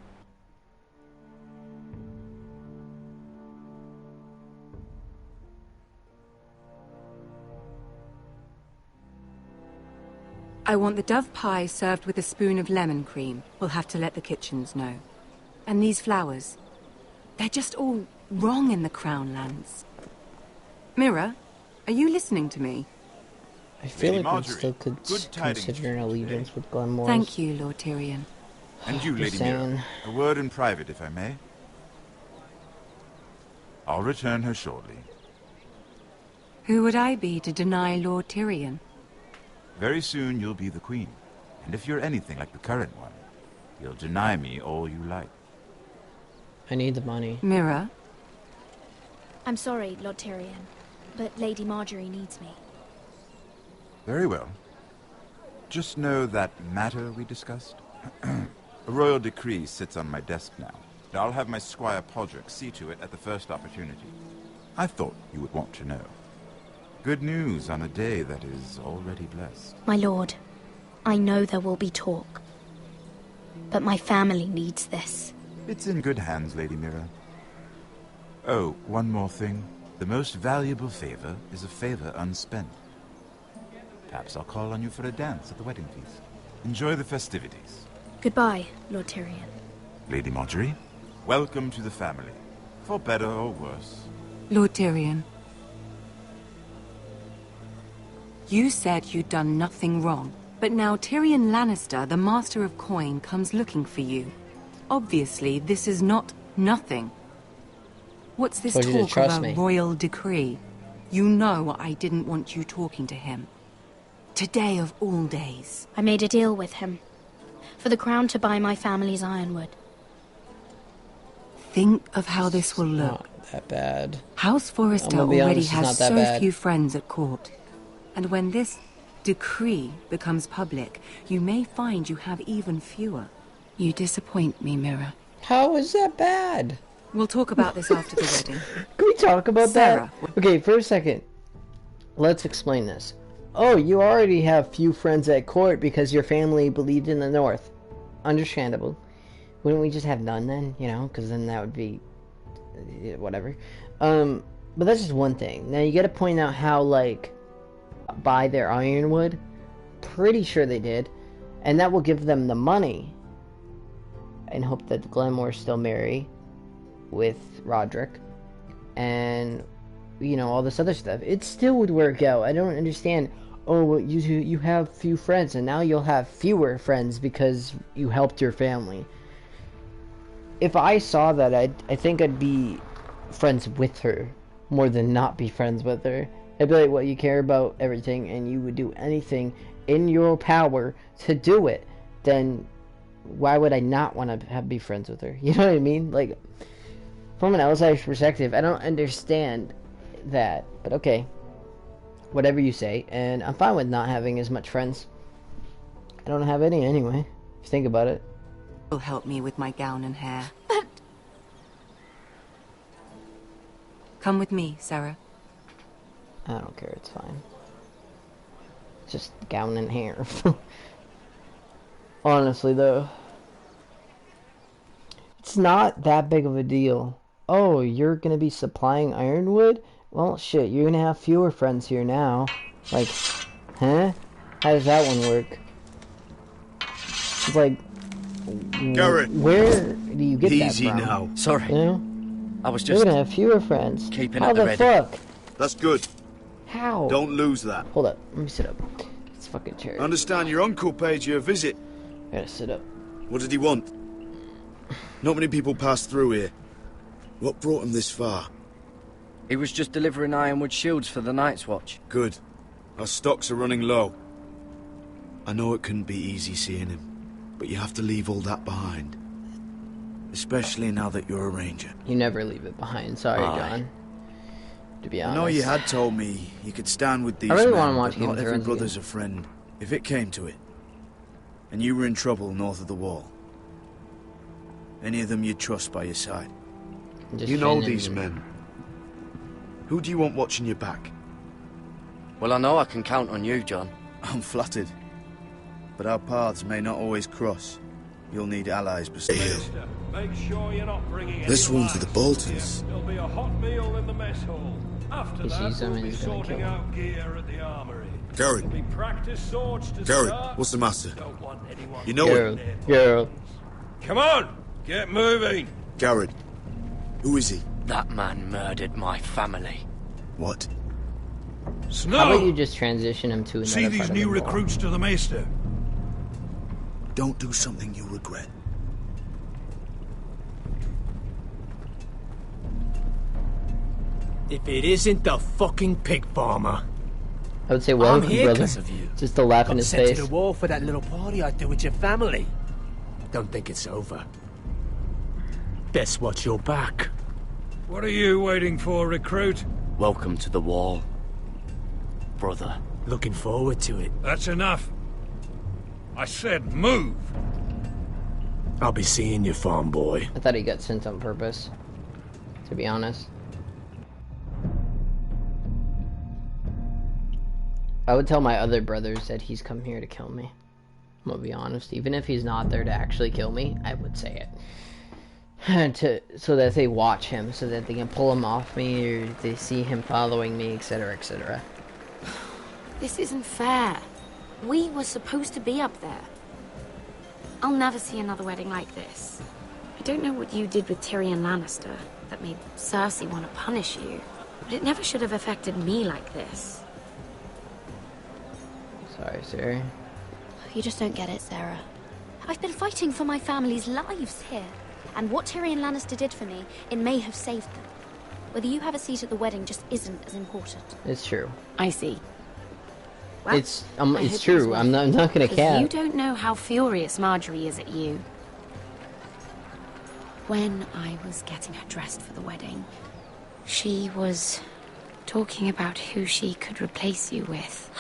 I want the dove pie served with a spoon of lemon cream. We'll have to let the kitchens know. And these flowers. They're just all wrong in the Crown lands. Mira, are you listening to me? I feel like we still could consider an allegiance with Glenmore. Thank you, Lord Tyrion. And you, Lady Mira, a word in private, if I may. I'll return her shortly. Who would I be to deny Lord Tyrion? Very soon you'll be the queen, and if you're anything like the current one, you'll deny me all you like. I need the money. Mira? I'm sorry, Lord Tyrion, but Lady Marjorie needs me. Very well. Just know that matter we discussed? A royal decree sits on my desk now. I'll have my Squire Podrick see to it at the first opportunity. I thought you would want to know. Good news on a day that is already blessed. My lord, I know there will be talk. But my family needs this. It's in good hands, Lady Mira. Oh, one more thing. The most valuable favor is a favor unspent. Perhaps I'll call on you for a dance at the wedding feast. Enjoy the festivities. Goodbye, Lord Tyrion. Lady Marjorie, welcome to the family. For better or worse. Lord Tyrion. You said you'd done nothing wrong, but now Tyrion Lannister, the Master of Coin, comes looking for you. Obviously, this is not nothing. What's this talk of a royal decree? You know I didn't want you talking to him. Today of all days. I made a deal with him. For the crown to buy my family's ironwood. Think of how this will look. Not that bad. House Forrester already has so few friends at court. And when this decree becomes public, you may find you have even fewer. You disappoint me, Mira. How is that bad? We'll talk about this after the wedding. Can we talk about Sarah. that? Okay, for a second. Let's explain this. Oh, you already have few friends at court because your family believed in the North. Understandable. Wouldn't we just have none then? You know, because then that would be... whatever. But that's just one thing. Now, you gotta point out how, like... buy their ironwood. Pretty sure they did. And that will give them the money. And hope that Glenmore still marry with Roderick. And, you know, all this other stuff. It still would work out. I don't understand. Oh, well, you have few friends, and now you'll have fewer friends because you helped your family. If I saw that, I think I'd be friends with her more than not be friends with her. I'd be like, well, you care about everything and you would do anything in your power to do it, then why would I not want to be friends with her? You know what I mean? Like, from an outsider's perspective, I don't understand that. But okay, whatever you say. And I'm fine with not having as much friends. I don't have any anyway, if you think about it. Will help me with my gown and hair. But... Come with me, Sarah. I don't care, it's fine. Just gown and hair. Honestly, though. It's not that big of a deal. Oh, you're gonna be supplying ironwood? Well, shit, you're gonna have fewer friends here now. Like, huh? How does that one work? It's like... Garrett, where do you get that from? Easy now. Sorry. You know? I was just... You're gonna have fewer friends. Keeping How at the the ready. fuck? That's good. How? Don't lose that. Hold up. Let me sit up. It's fucking chair. I understand your uncle paid you a visit. I gotta sit up. What did he want? Not many people pass through here. What brought him this far? He was just delivering ironwood shields for the Night's Watch. Good. Our stocks are running low. I know it couldn't be easy seeing him, but you have to leave all that behind. Especially now that you're a ranger. You never leave it behind. Sorry, John. To be honest. I know you had told me you could stand with these I really men, want to watch but Game not of every Thrones brother's again. a friend. If it came to it, and you were in trouble north of the wall, any of them you'd trust by your side. Just You know Finn these and- men. Who do you want watching your back? Well, I know I can count on you, John. I'm flattered. But our paths may not always cross. You'll need allies beside you. Make sure you're not bringing This any one's for the lions Boltons. here. There'll be a hot meal in the mess hall. After He that, sees them we'll and be he's gonna sorting kill him. out gear at the armory. Garrett. There'll be practice swords to Garrett, start. what's the matter? Don't want anyone You know Geralt. it. Geralt. Come on, get moving. Garrett. Who is he? That man murdered my family. What? Snow. How about you just transition him to another See part these of new the wall? recruits to the Maester. Don't do something you'll regret. If it isn't the fucking pig farmer. I would say, I'm welcome, here brother. 'cause of you. Just a laugh in Got his sent face. to the war for that little party I do with your family. Don't think it's over. Best watch your back. What are you waiting for, recruit? Welcome to the wall, brother. Looking forward to it. That's enough. I said move. I'll be seeing you, farm boy. I thought he got sent on purpose, to be honest. I would tell my other brothers that he's come here to kill me. I'm gonna be honest. Even if he's not there to actually kill me, I would say it. So that they watch him, so that they can pull him off me, or they see him following me, etc., etc. This isn't fair. We were supposed to be up there. I'll never see another wedding like this. I don't know what you did with Tyrion Lannister that made Cersei want to punish you, but it never should have affected me like this. Sorry, sir. You just don't get it, Sarah. I've been fighting for my family's lives here, and what Tyrion Lannister did for me, it may have saved them. Whether you have a seat at the wedding just isn't as important. It's true. I see. Well, It's I hope it's he's true. well. I'm not gonna 'Cause cap. you don't know how furious Marjorie is at you. When I was getting her dressed for the wedding, she was talking about who she could replace you with.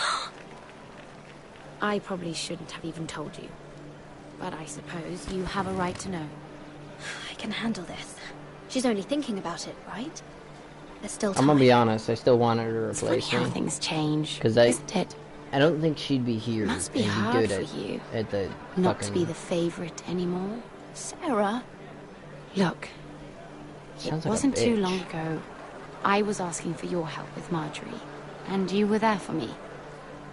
I probably shouldn't have even told you, but I suppose you have a right to know. I can handle this. She's only thinking about it, right? There's still time. I'm gonna be honest. I still want her to It's funny replace how me. things change, Because isn't it? I don't think she'd be here. Must be and hard good for you at the not to fucking... be the favorite anymore. Sarah. Look, Sounds like it a wasn't too bitch. long ago. I was asking for your help with Marjorie, and you were there for me.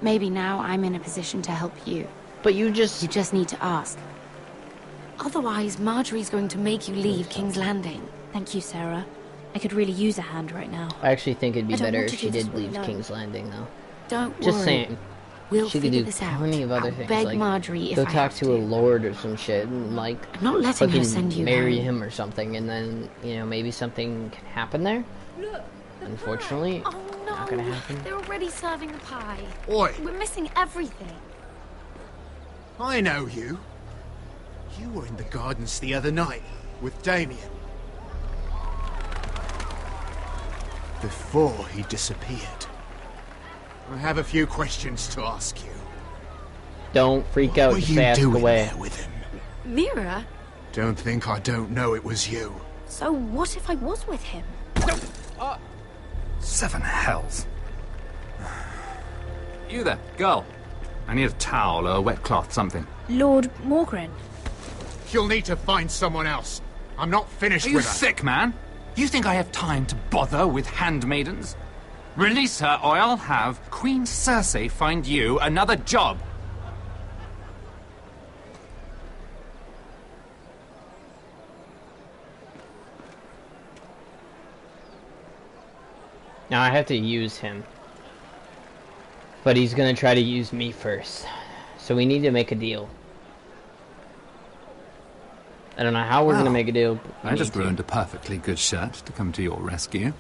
Maybe now I'm in a position to help you. But you just need to ask. Otherwise, Marjorie's going to make you leave King's Landing. Thank you, Sarah. I could really use a hand right now. I actually think it'd be I don't better want if to she do this did all leave alone. King's Landing, though. Don't Just worry. saying. We'll she could figure do this out. plenty of other I'll things. beg like Marjorie if go I talk have to a lord or some shit, and like I'm not letting her fucking send you marry home. him or something, and then maybe something can happen there. Unfortunately, Not gonna happen. They're already serving the pie. Oi! We're missing everything. I know you. You were in the gardens the other night with Damien. Before he disappeared. I have a few questions to ask you. Don't freak out, just ask away. With him? Mira? Don't think I don't know it was you. So what if I was with him? Seven hells. You there, girl. I need a towel or a wet cloth, something. Lord Morgren. You'll need to find someone else. I'm not finished with her. Are you her. sick, man? You think I have time to bother with handmaidens? Release her, or I'll have Queen Cersei find you another job. Now I have to use him. But he's gonna try to use me first. So we need to make a deal. I don't know how we're gonna make a deal. I just ruined a perfectly good shirt to come to your rescue.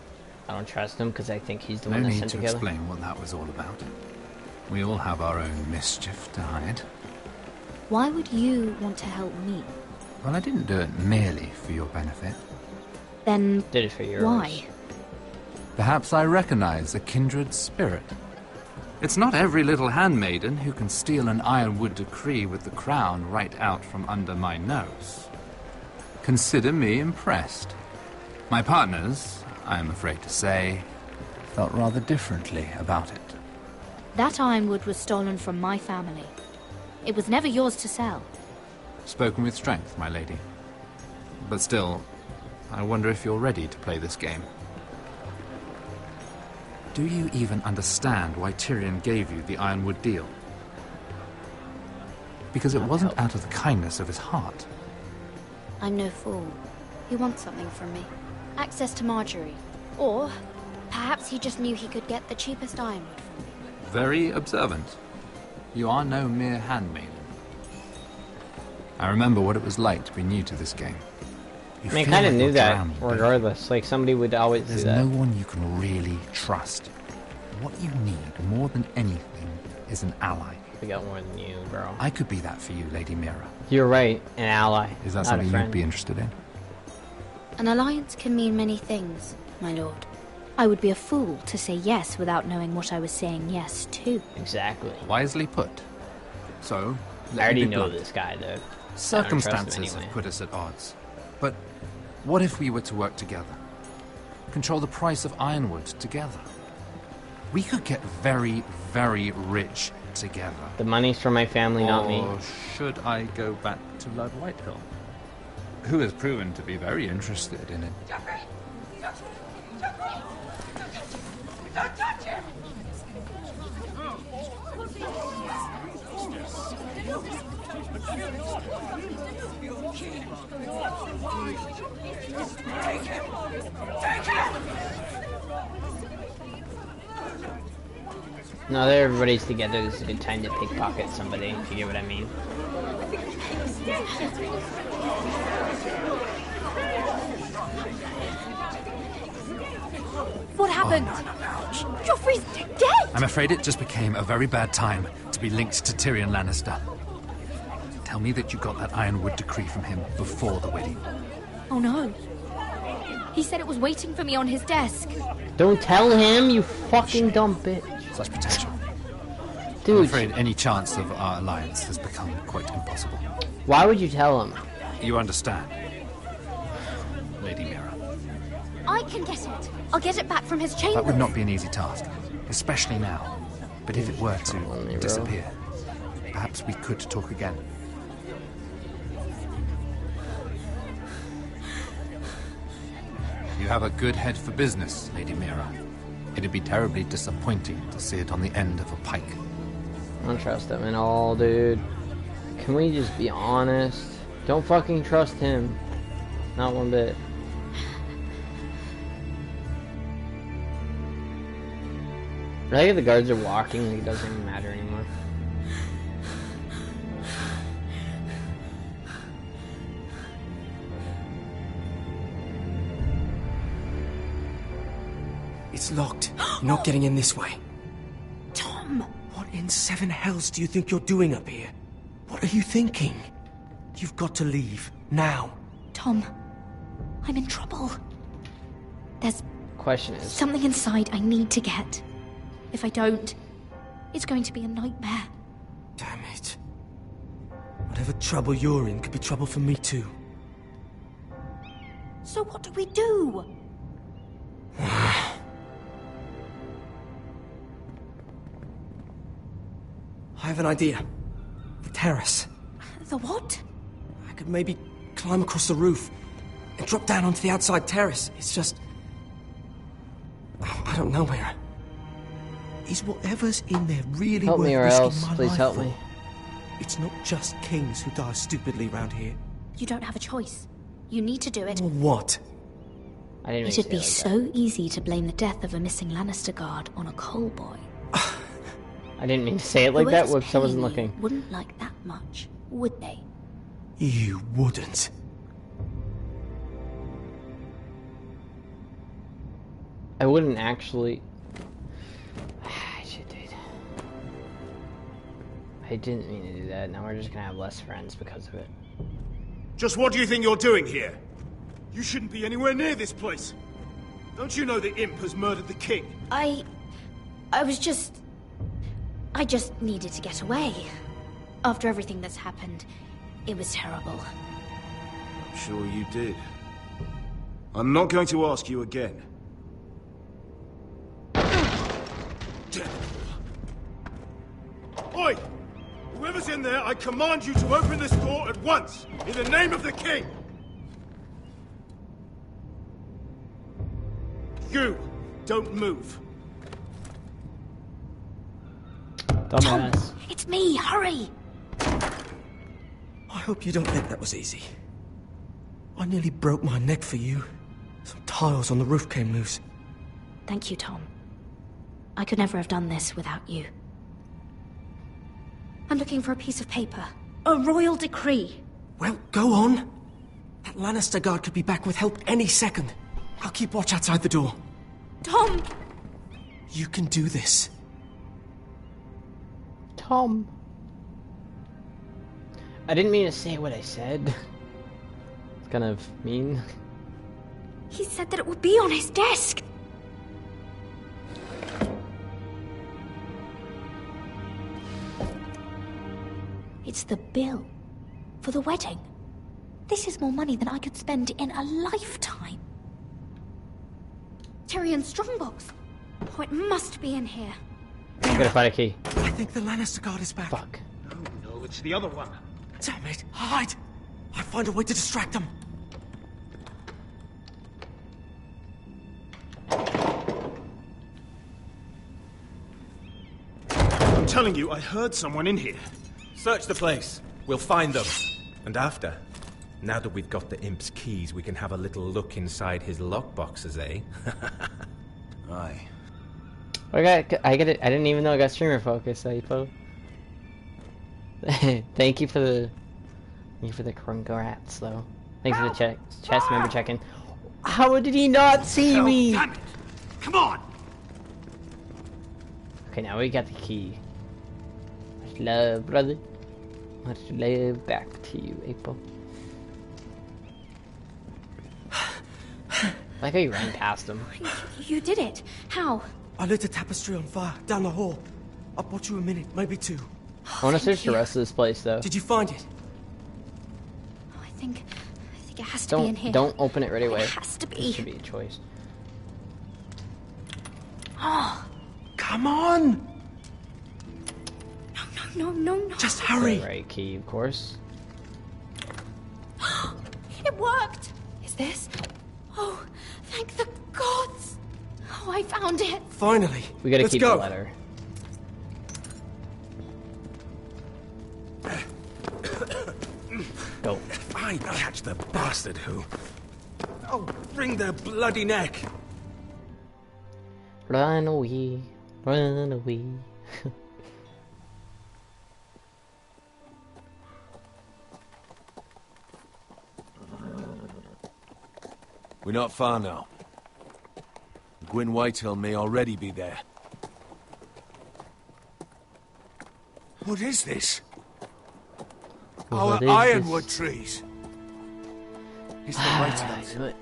I don't trust him because I think he's the No one that need sent to together. explain what that was all about. We all have our own mischief to hide. Why would you want to help me? Well, I didn't do it merely for your benefit. Then did it for yours. Why? Perhaps I recognize a kindred spirit. It's not every little handmaiden who can steal an Ironwood decree with the crown right out from under my nose. Consider me impressed. My partners, I am afraid to say, felt rather differently about it. That ironwood was stolen from my family. It was never yours to sell. Spoken with strength, my lady. But still, I wonder if you're ready to play this game. Do you even understand why Tyrion gave you the Ironwood deal? Because it wasn't out of the kindness of his heart. I'm no fool. He wants something from me. Access to Marjorie. Or perhaps he just knew he could get the cheapest ironwood from me. Very observant. You are no mere handmaiden. I remember what it was like to be new to this game. I mean, I kind of knew that, regardless. Like, somebody would always do that. There's no one you can really trust. What you need, more than anything, is an ally. We got more than you, bro. I could be that for you, Lady Mira. You're right, an ally. Is that something you'd be interested in? An alliance can mean many things, my lord. I would be a fool to say yes without knowing what I was saying yes to. Exactly. Wisely put. So, I already know this guy, though. Circumstances have put us at odds. But what if we were to work together? Control the price of Ironwood together? We could get very, very rich together. The money's for my family, not me. Or should I go back to Lord Whitehill, who has proven to be very interested in it? Don't touch him! Take him! Take him! Now that everybody's together, this is a good time to pickpocket somebody, if you get what I mean. What happened? Joffrey's dead! I'm afraid it just became a very bad time to be linked to Tyrion Lannister. Tell me that you got that Ironwood decree from him before the wedding. Oh no. He said it was waiting for me on his desk. Don't tell him, you fucking dumb bitch. Such potential. Dude. I'm afraid any chance of our alliance has become quite impossible. Why would you tell him? You understand, Lady Mira. I can get it. I'll get it back from his chamber. That would not be an easy task, especially now. But if it were to disappear, perhaps we could talk again. You have a good head for business, Lady Mira. It'd be terribly disappointing to see it on the end of a pike. I don't trust him at all, dude. Can we just be honest? Don't fucking trust him. Not one bit. I think if the guards are walking, it doesn't even matter anymore. It's locked. You're not getting in this way. Tom! What in seven hells do you think you're doing up here? What are you thinking? You've got to leave. Now. Tom, I'm in trouble. There's question is something inside I need to get. If I don't, it's going to be a nightmare. Damn it. Whatever trouble you're in could be trouble for me too. So what do we do? I have an idea. The terrace. The what? I could maybe climb across the roof and drop down onto the outside terrace. It's just... I don't know where. Is whatever's in there really help worth me or risking else. my Please life help for? me. It's not just kings who die stupidly around here. You don't have a choice. You need to do it. Or what? I didn't It'd be so easy to blame the death of a missing Lannister guard on a Cole boy. I didn't mean to say it like that. Whoops, I wasn't looking. Wouldn't like that much, would they? You wouldn't. I wouldn't actually. I didn't mean to do that. Now we're just gonna have less friends because of it. Just what do you think you're doing here? You shouldn't be anywhere near this place. Don't you know the imp has murdered the king? I just needed to get away. After everything that's happened, it was terrible. I'm sure you did. I'm not going to ask you again. Oi! Whoever's in there, I command you to open this door at once, in the name of the king! You, don't move. Dumbass. Tom, it's me, hurry! I hope you don't think that was easy. I nearly broke my neck for you. Some tiles on the roof came loose. Thank you, Tom. I could never have done this without you. I'm looking for a piece of paper. A royal decree. Well, go on. That Lannister guard could be back with help any second. I'll keep watch outside the door. Tom! You can do this. Tom. I didn't mean to say what I said. It's kind of mean. He said that it would be on his desk. It's the bill for the wedding. This is more money than I could spend in a lifetime. Tyrion Strongbox. Oh, it must be in here. I'm gonna find a key. I think the Lannister guard is back. Fuck. No, it's the other one. Damn it! Hide! I'll find a way to distract them. I'm telling you, I heard someone in here. Search the place. We'll find them. And after, now that we've got the imp's keys, we can have a little look inside his lockboxes, eh? Aye. I get it. I didn't even know I got streamer focus, Aipo. Thank you for the congrats, though. Thanks for the chest member check-in. How did he not see me? Damn it! Come on! Okay, now we got the key. Much love, brother. Much love back to you, April. I like how you ran past him. You did it. How? I lit a tapestry on fire down the hall. I'll bought you a minute, maybe two. I want to search the rest of this place, though. Did you find it? Oh, I think it has to be in here. Don't open it right away. It has to be. This should be a choice. Oh. Come on! No. Just hurry. The right key, of course. It worked. Is this? Oh, thank the gods! Oh, I found it. Finally. We gotta Let's keep go. the letter. Go. If I catch the bastard who... I'll wring their bloody neck. Run away. Run away. We're not far now. Gwyn Whitehill may already be there. What is this? Our ironwood trees. It's the Whitehills.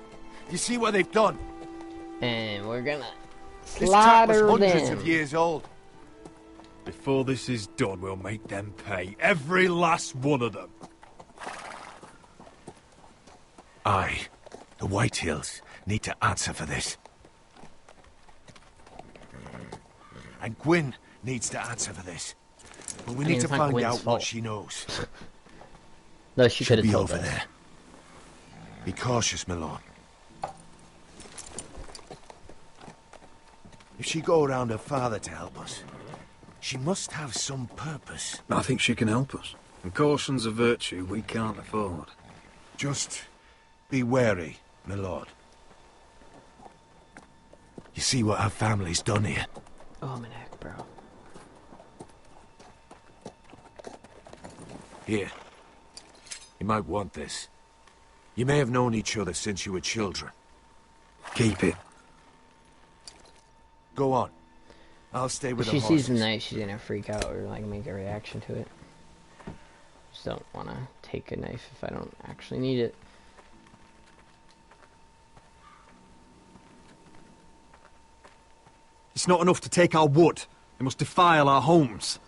You see what they've done? And we're gonna This track was slaughter hundreds them. of years old. Before this is done, we'll make them pay. Every last one of them. Aye. The Whitehills need to answer for this. And Gwyn needs to answer for this. But we I mean, need to it's not find Gwyn's out fault. what she knows. No, she could have be told over us. there. Be cautious, my lord. If she go around her father to help us, she must have some purpose. I think she can help us. And caution's a virtue we can't afford. Just be wary, my lord. You see what our family's done here? Oh, my neck, bro. Here. You might want this. You may have known each other since you were children. Keep it. Go on. I'll stay with If the she sees the horses. knife, she's gonna freak out or like make a reaction to it. Just don't wanna take a knife if I don't actually need it. It's not enough to take our wood. They must defile our homes.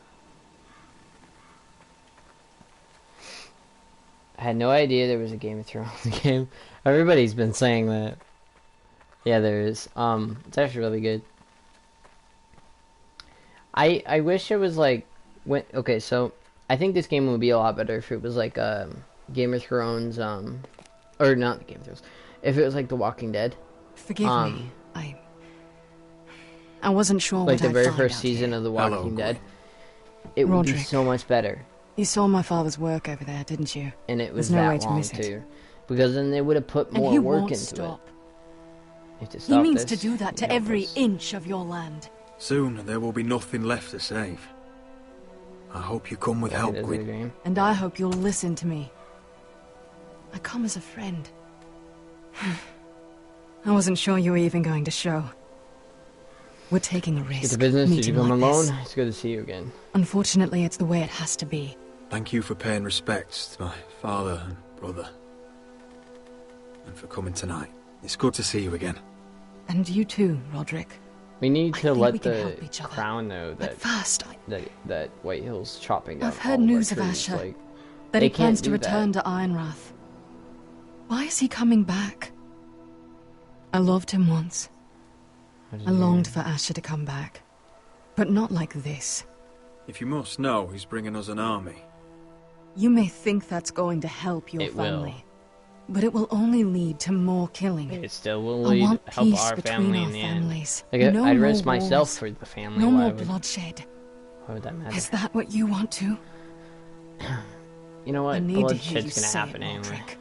I had no idea there was a Game of Thrones game. Everybody's been saying that. Yeah, there is. It's actually really good. I wish it was like okay, so I think this game would be a lot better if it was like Game of Thrones or not Game of Thrones. If it was like The Walking Dead. Forgive me. I wasn't sure like what the I'd very find first out season here. of The Walking Dead. It would be Roderick. so much better. You saw my father's work over there, didn't you? And it was There's no way that to long miss it. too. Because then they would have put And more he work won't into stop. it. You have to He stop means this. to do that to You know, every inch of your land. Soon there will be nothing left to save. I hope you come with help, it is a Gwyn. game. And I hope you'll listen to me. I come as a friend. I wasn't sure you were even going to show. We're taking a risk. Get the business. Did you meeting come like alone? this. It's good to see you again. Unfortunately, it's the way it has to be. Thank you for paying respects to my father and brother. And for coming tonight. It's good to see you again. And you too, Roderick. We need to think let we can the help each other. crown know that first, that Whitehill's chopping down I've heard all of our news of trees. Asher. Like, That they he plans can't to do that. return to Ironrath. Why is he coming back? I loved him once. I longed for Asher to come back. But not like this. If you must know, he's bringing us an army. You may think that's going to help your It will. family. But it will only lead to more killing. It still will I lead want help peace our between family our in the families. end. Like, No I'd more risk myself wars. for the family. No why more would, bloodshed. Why would that matter? Is that what you want to? You know I what? need to hear Bloodshed's you gonna say happen it, anyway. Roderick.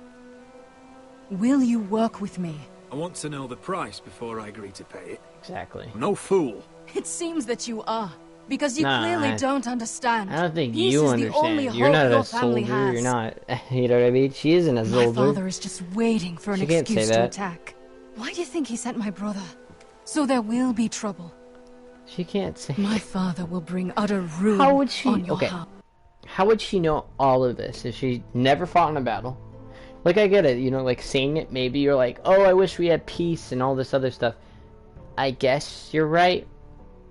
Will you work with me? I want to know the price before I agree to pay it. Exactly. I'm no fool. It seems that you are. Because you Nah, clearly I- don't understand. I don't think Peace you is understand. The only You're hope not your a family soldier. has. You're not. You know what I mean? She isn't a My soldier. father is just waiting for an She can't say excuse to that. attack. Why do you think he sent my brother? So there will be trouble. She can't say. My father will bring utter ruin How would she? on your Okay. house. How would she know all of this if she never fought in a battle? Like, I get it, you know, like saying it, maybe you're like, oh, I wish we had peace and all this other stuff. I guess you're right,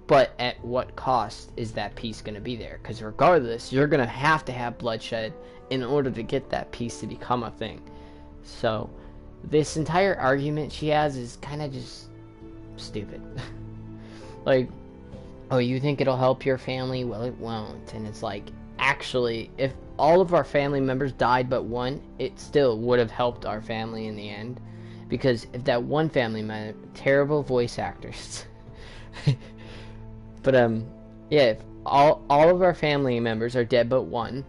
but at what cost is that peace going to be there? Because regardless, you're going to have bloodshed in order to get that peace to become a thing. So, this entire argument she has is kind of just stupid. Like, oh, you think it'll help your family? Well, it won't. And it's like, actually, if all of our family members died but one, it still would have helped our family in the end. Because if that one family member, terrible voice actors. But, yeah, if all of our family members are dead but one,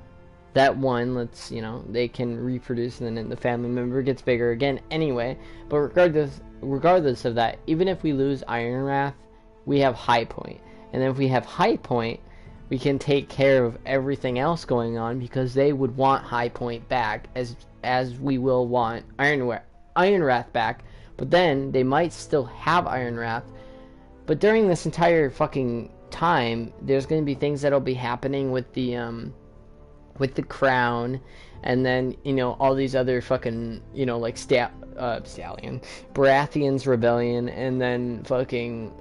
that one, let's, you know, they can reproduce and then the family member gets bigger again anyway. But regardless of that, even if we lose Ironrath, we have High Point. And then if we have High Point, we can take care of everything else going on because they would want High Point back as we will want Ironrath back. But then they might still have Ironrath, But during this entire fucking time, there's going to be things that'll be happening with the crown, and then, you know, all these other fucking, you know, like Stallion, Baratheon's rebellion, and then fucking,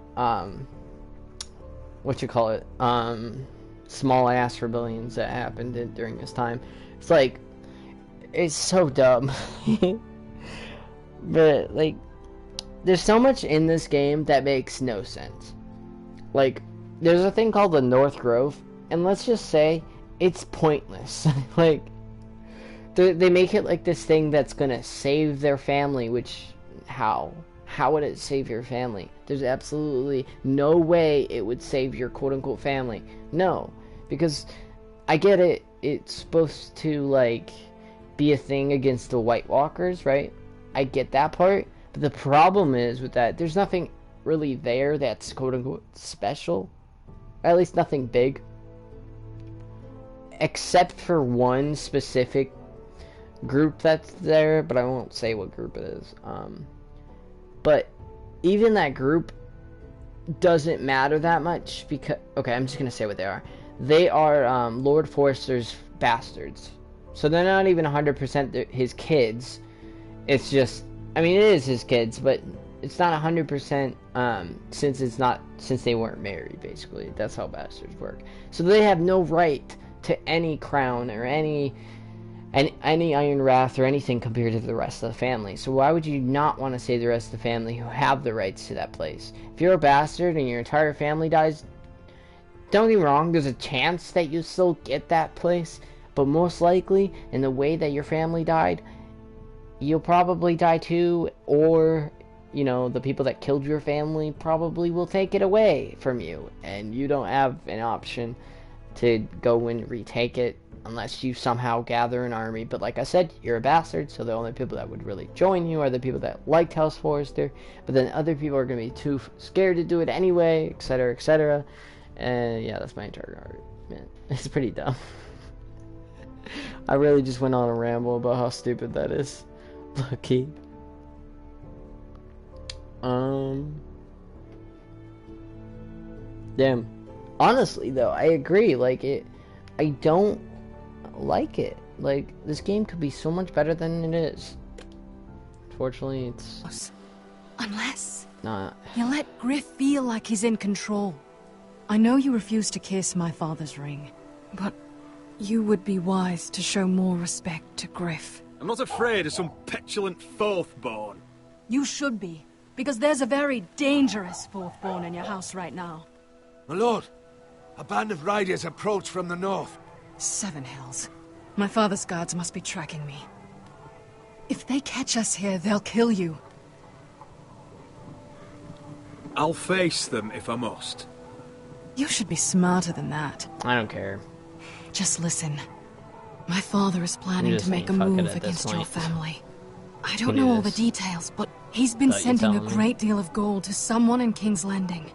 small ass rebellions that happened during this time. It's like, it's so dumb. But, like, there's so much in this game that makes no sense. Like, there's a thing called the North Grove, and let's just say it's pointless. Like, they make it like this thing that's gonna save their family, which, how would it save your family? There's absolutely no way it would save your quote-unquote family. No, because I get it, it's supposed to, like, be a thing against the White Walkers, right? I get that part, but the problem is with that, there's nothing really there that's quote-unquote special. Or at least nothing big. Except for one specific group that's there, but I won't say what group it is. But even that group doesn't matter that much because... Okay, I'm just going to say what they are. They are Lord Forrester's bastards. So they're not even 100% his kids. It's just... I mean, it is his kids, but it's not 100% since they weren't married, basically. That's how bastards work. So they have no right to any crown or any Iron Wrath or anything compared to the rest of the family. So why would you not want to save the rest of the family who have the rights to that place? If you're a bastard and your entire family dies, don't get me wrong, there's a chance that you still get that place, but most likely, in the way that your family died, you'll probably die too, or, you know, the people that killed your family probably will take it away from you, and you don't have an option to go and retake it unless you somehow gather an army. But like I said, you're a bastard, so the only people that would really join you are the people that liked House Forrester, but then other people are going to be too scared to do it anyway, etc., etc. And yeah, that's my entire argument. It's pretty dumb. I really just went on a ramble about how stupid that is. Lucky. Damn. Honestly, though, I agree. Like, I don't like it. Like, this game could be so much better than it is. Unfortunately, it's... Unless... not. You let Griff feel like he's in control. I know you refuse to kiss my father's ring, but you would be wise to show more respect to Griff. I'm not afraid of some petulant fourthborn. You should be, because there's a very dangerous fourthborn in your house right now. My lord, a band of riders approach from the north. Seven Hills. My father's guards must be tracking me. If they catch us here, they'll kill you. I'll face them if I must. You should be smarter than that. I don't care. Just listen. My father is planning to make a move against your family. I don't know all the details, but he's been sending a great deal of gold to someone in King's Landing.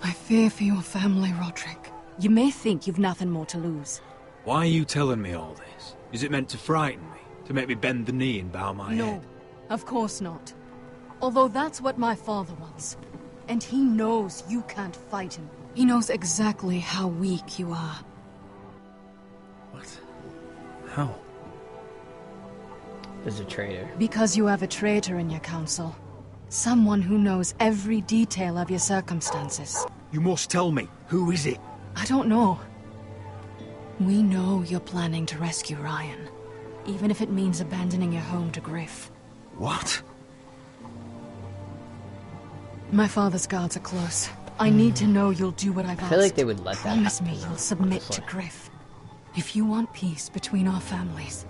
I fear for your family, Roderick. You may think you've nothing more to lose. Why are you telling me all this? Is it meant to frighten me? To make me bend the knee and bow my head? No, of course not. Although that's what my father wants. And he knows you can't fight him. He knows exactly how weak you are. What? How? There's a traitor. Because you have a traitor in your council. Someone who knows every detail of your circumstances. You must tell me. Who is it? I don't know. We know you're planning to rescue Ryan. Even if it means abandoning your home to Griff. What? My father's guards are close. I need to know you'll do what I've asked. I feel like they would let that happen. Promise me you'll submit to Griff. If you want peace between our families,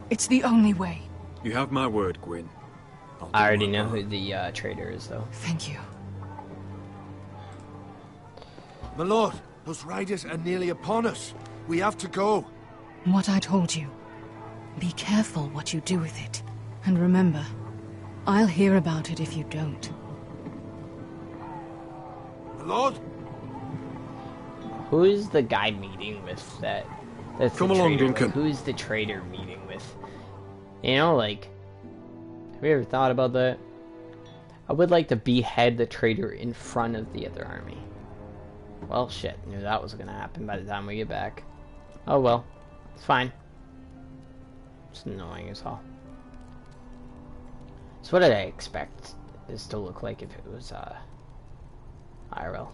it's the only way. You have my word, Gwyn. I already know who the traitor is, though. Thank you. My lord, those riders are nearly upon us. We have to go. What I told you. Be careful what you do with it. And remember, I'll hear about it if you don't. My lord? Who is the guy meeting with that? That's Come the along, traitor. Duncan. Like, who is the traitor meeting with? You know, like, have you ever thought about that? I would like to behead the traitor in front of the other army. Well, shit. Knew that was gonna happen by the time we get back. Oh well. It's fine. It's annoying as hell. So what did I expect this to look like if it was, IRL?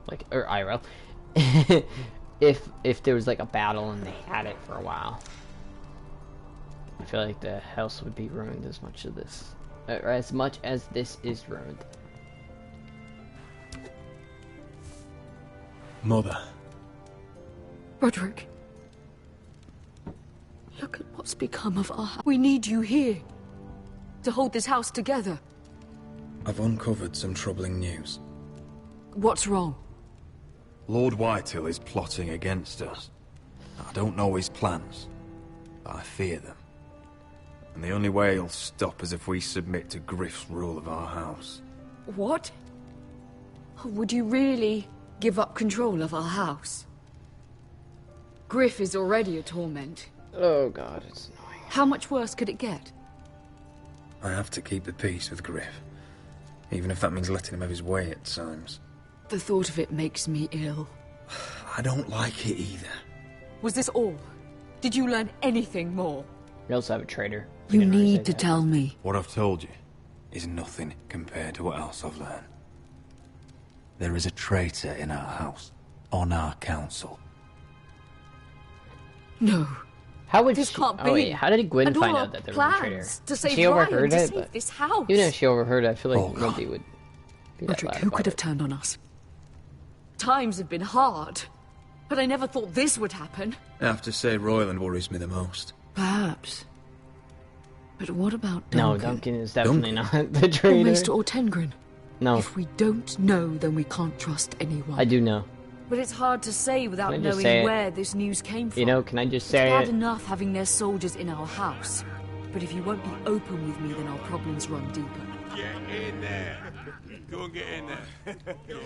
Like, or IRL. if there was like a battle and they had it for a while. I feel like the house would be ruined as much of this, or as much as this is ruined. Mother. Roderick. Look at what's become of our house. We need you here to hold this house together. I've uncovered some troubling news. What's wrong? Lord Whitehill is plotting against us. I don't know his plans, but I fear them. And the only way he'll stop is if we submit to Griff's rule of our house. What? Would you really give up control of our house? Griff is already a torment. Oh god, it's annoying. How much worse could it get? I have to keep the peace with Griff, even if that means letting him have his way at times. The thought of it makes me ill. I don't like it either. Was this all? Did you learn anything more? We also have a traitor. You need to tell me. What I've told you is nothing compared to what else I've learned. There is a traitor in our house, on our council. No. How would this she... can't oh, be. wait, how did Gwyn And find all out that there our was a traitor? plans to save She overheard Ryan, it, to but save this house. even if she overheard it, I feel like nobody would be that Roderick, loud who about could have it. turned on us? Times have been hard, but I never thought this would happen. I have to say Royland worries me the most. Perhaps. But what about Duncan? No, Duncan is definitely not the traitor. Or Maester Ortengren? No. If we don't know, then we can't trust anyone. I do know. But it's hard to say without Can I just knowing say it? where this news came from. You know, can I just It's say bad it? enough having their soldiers in our house. But if you won't be open with me, then our problems run deeper. Get in there. Go and get in there. Go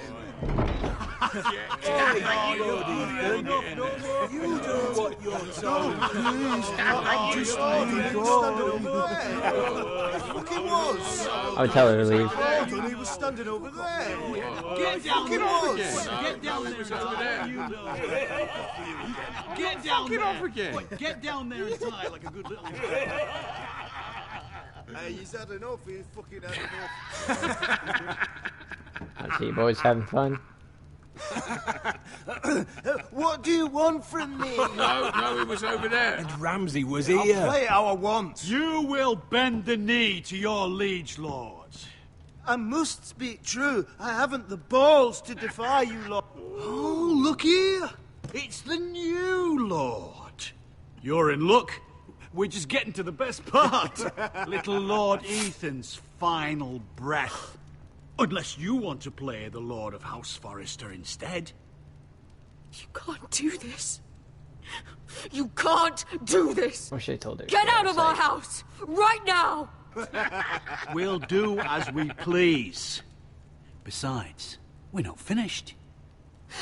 You do what you're told. Just fucking was. I would tell her to leave. He was standing over there. Get down Fucking there was. again. Get down there again. Get down there. Off again. Get down there and die like a good little... Hey, he's had enough. He's fucking had enough. I see you boys having fun. What do you want from me? No, he was over there. And Ramsay was I'll here. play how I want. You will bend the knee to your liege lord. I must speak true. I haven't the balls to defy you lot. Oh, look here. It's the new lord. You're in luck. We're just getting to the best part. Little Lord Ethan's final breath. Unless you want to play the Lord of House Forrester instead. You can't do this. You can't do this. Wish I told her. Get out of our house right now. We'll do as we please. Besides, we're not finished.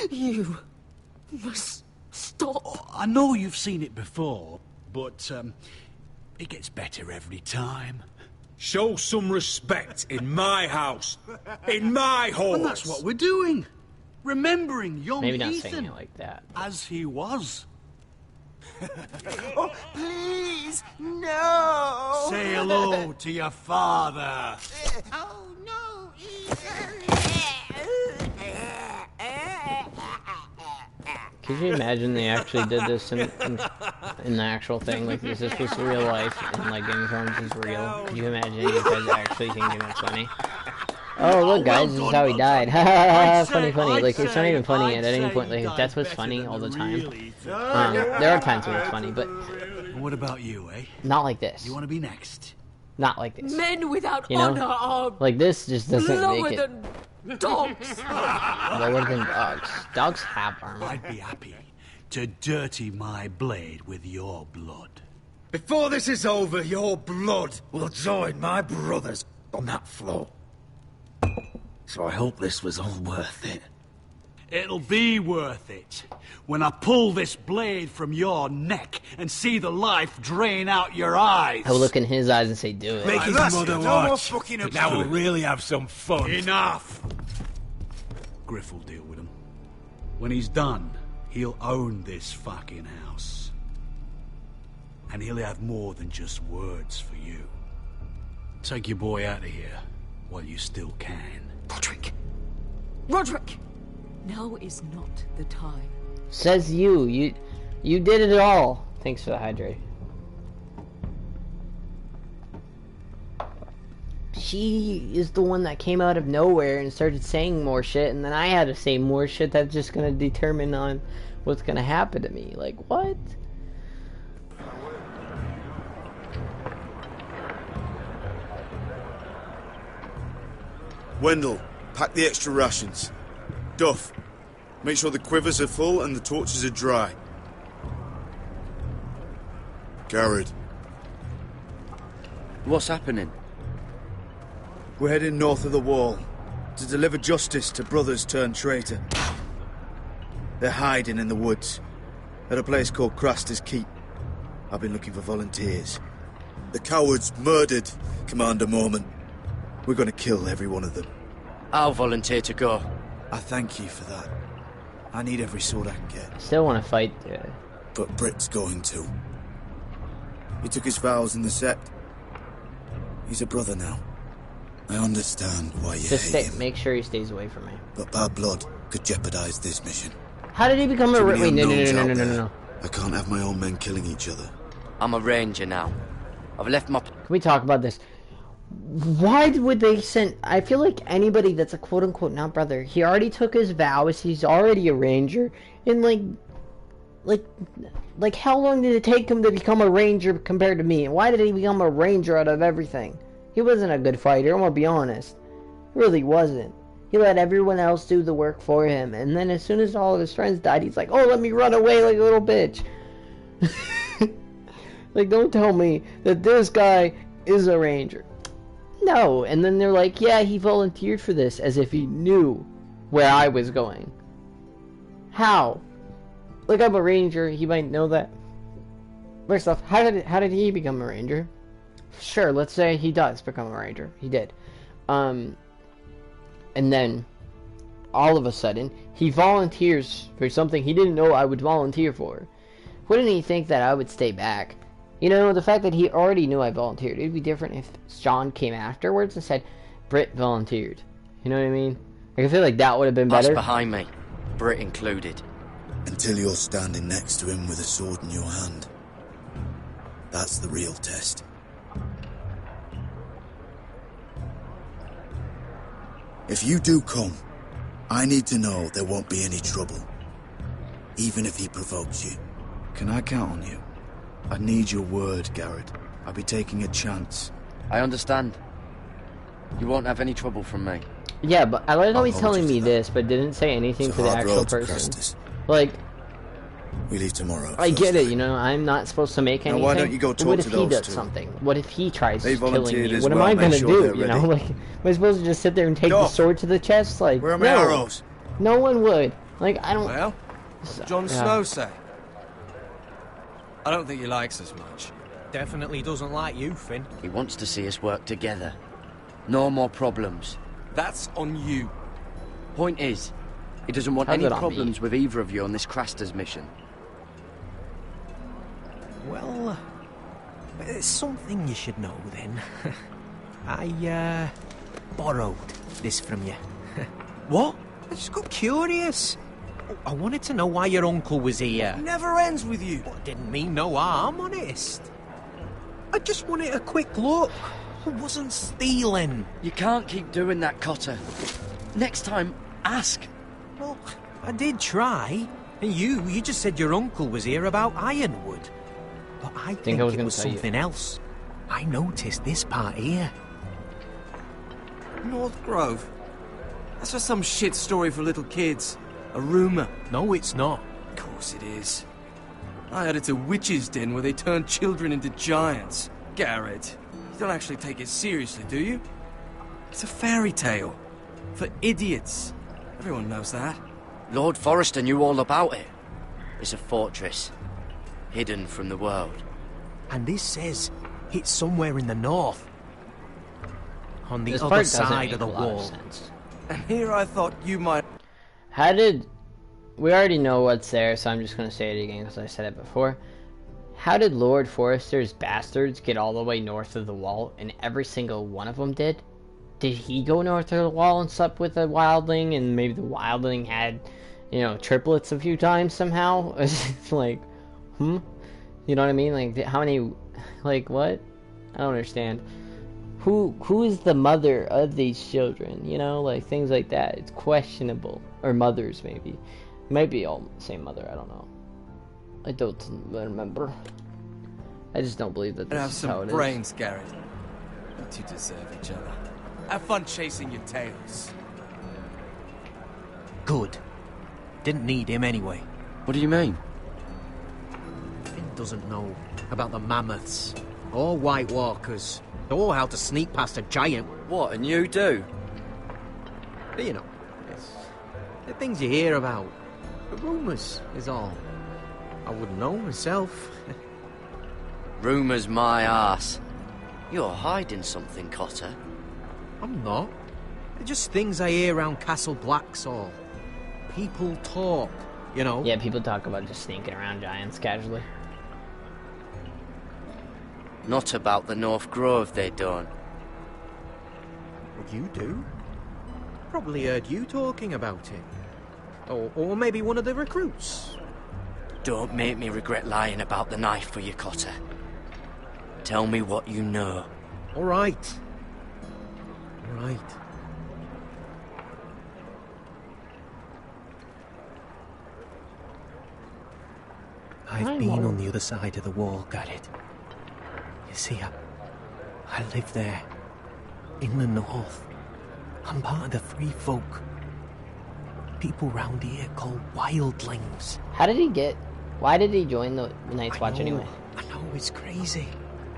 You must stop. I know you've seen it before, but it gets better every time. Show some respect in my house. In my halls. And that's what we're doing. Remembering young Maybe not Ethan saying it like that. as he was. Oh, please, no. Say hello to your father. Oh, no, Could you imagine they actually did this in the actual thing? Like, this was real life, and like Game of Thrones is real. Could you imagine you guys actually thinking that's funny? Oh, look, guys, this is how he died. funny. Like, it's not even funny at any point. Like, his death was funny all the time. There are times when it's funny, but What about you, eh? not like this. You want to be next? Not like this. Men without You know? honor are Like, this just doesn't lower make it than dogs. lower than dogs. Dogs have armor. I'd be happy to dirty my blade with your blood. Before this is over, your blood will join my brother's on that floor. So I hope this was all worth it. It'll be worth it when I pull this blade from your neck and see the life drain out your eyes. I will look in his eyes and say, do it. Make his mother watch. Now we'll really have some fun. Enough! Griff will deal with him. When he's done, he'll own this fucking house. And he'll have more than just words for you. Take your boy out of here while you still can. Roderick! Roderick! Now is not the time. Says you. You did it all. Thanks for the hydrate. She is the one that came out of nowhere and started saying more shit, and then I had to say more shit that's just gonna determine on what's gonna happen to me. Like, what? Wendell, pack the extra rations. Duff, make sure the quivers are full and the torches are dry. Garrett. What's happening? We're heading north of the wall to deliver justice to brothers turned traitor. They're hiding in the woods at a place called Craster's Keep. I've been looking for volunteers. The cowards murdered Commander Mormont. We're gonna kill every one of them. I'll volunteer to go. I thank you for that. I need every sword I can get. Still want to fight. But Britt's going to. He took his vows in the Sept. He's a brother now. I understand why you hate him. Make sure he stays away from me. But bad blood could jeopardize this mission. How did he become a... Wait, no. I can't have my own men killing each other. I'm a ranger now. I've left my... Can we talk about this? Why would they send... I feel like anybody that's a quote-unquote not brother, he already took his vows, he's already a ranger, and like how long did it take him to become a ranger compared to me? And why did he become a ranger out of everything? He wasn't a good fighter, I'm gonna be honest. He really wasn't. He let everyone else do the work for him, and then as soon as all of his friends died, he's like, oh, let me run away like a little bitch. Like, don't tell me that this guy is a ranger. No, and then they're like, yeah, he volunteered for this, as if he knew where I was going. How? Like, I'm a ranger, he might know that. First off, how did he become a ranger? Sure, let's say he does become a ranger. He did. And then, all of a sudden, he volunteers for something he didn't know I would volunteer for. Wouldn't he think that I would stay back? You know, the fact that he already knew I volunteered. It'd be different if John came afterwards and said, Britt volunteered. You know what I mean? Like, I feel like that would have been better. That's behind me. Britt included. Until you're standing next to him with a sword in your hand. That's the real test. If you do come, I need to know there won't be any trouble. Even if he provokes you. Can I count on you? I need your word, Garrett. I'll be taking a chance. I understand. You won't have any trouble from me. Yeah, but I like how he's telling me this, but didn't say anything to the actual person. Like, we leave tomorrow. I get it, you know, I'm not supposed to make anything. Now why don't you go talk what if to he those does two? something? What if he tries They killing me? as What am well. I gonna Make sure do? they're You know, ready. like, am I supposed to just sit there and take the sword to the chest? Like, Where are my no. arrows? No one would. Like, I don't. Well, Jon Snow say? I don't think he likes us much. Definitely doesn't like you, Finn. He wants to see us work together. No more problems. That's on you. Point is, he doesn't want How's any it on problems with either of you on this Craster's mission. Well, it's something you should know then. I borrowed this from you. What? I just got curious. I wanted to know why your uncle was here. Never ends with you. I didn't mean no harm, honest. I just wanted a quick look. I wasn't stealing. You can't keep doing that, Cotter. Next time, ask. Well, I did try. And you just said your uncle was here about Ironwood. But I think I was it gonna was tell you. something else. I noticed this part here. North Grove. That's just some shit story for little kids. A rumour. No, it's not. Of course it is. I heard it's a witch's den where they turn children into giants. Garrett, you don't actually take it seriously, do you? It's a fairy tale. For idiots. Everyone knows that. Lord Forrester knew all about it. It's a fortress, hidden from the world. And this says it's somewhere in the north. On the This other part doesn't side make of the a lot of wall. sense. And here I thought you might... How did... We already know what's there, so I'm just going to say it again because I said it before. How did Lord Forrester's bastards get all the way north of the wall, and every single one of them did? Did he go north of the wall and slept with a wildling, and maybe the wildling had, you know, triplets a few times somehow? It's like, You know what I mean? Like, how many... Like, what? I don't understand. Who is the mother of these children? You know, like, things like that. It's questionable. Or mothers, maybe. Might be all the same mother, I don't know. I don't remember. I just don't believe that this Have is how some it brains, is. Garrett. You two deserve each other. Have fun chasing your tails. Good. Didn't need him anyway. What do you mean? Finn doesn't know about the mammoths, or White Walkers, or how to sneak past a giant. What, and you do? You know, it's the things you hear about. The rumours is all. I wouldn't know myself. Rumours my arse. You're hiding something, Cotter. I'm not. They're just things I hear around Castle Black's all. People talk, you know. Yeah, people talk about just sneaking around giants casually. Not about the North Grove, they don't. Well, you do. Probably heard you talking about it. Or maybe one of the recruits. Don't make me regret lying about the knife for you, Cotter. Tell me what you know. All right. All right. I've been on the other side of the wall, Garrett. You see, I live there, in the north. I'm part of the Free Folk. People round here called wildlings. How did he get... Why did he join the Night's Watch anyway? I know, it's crazy.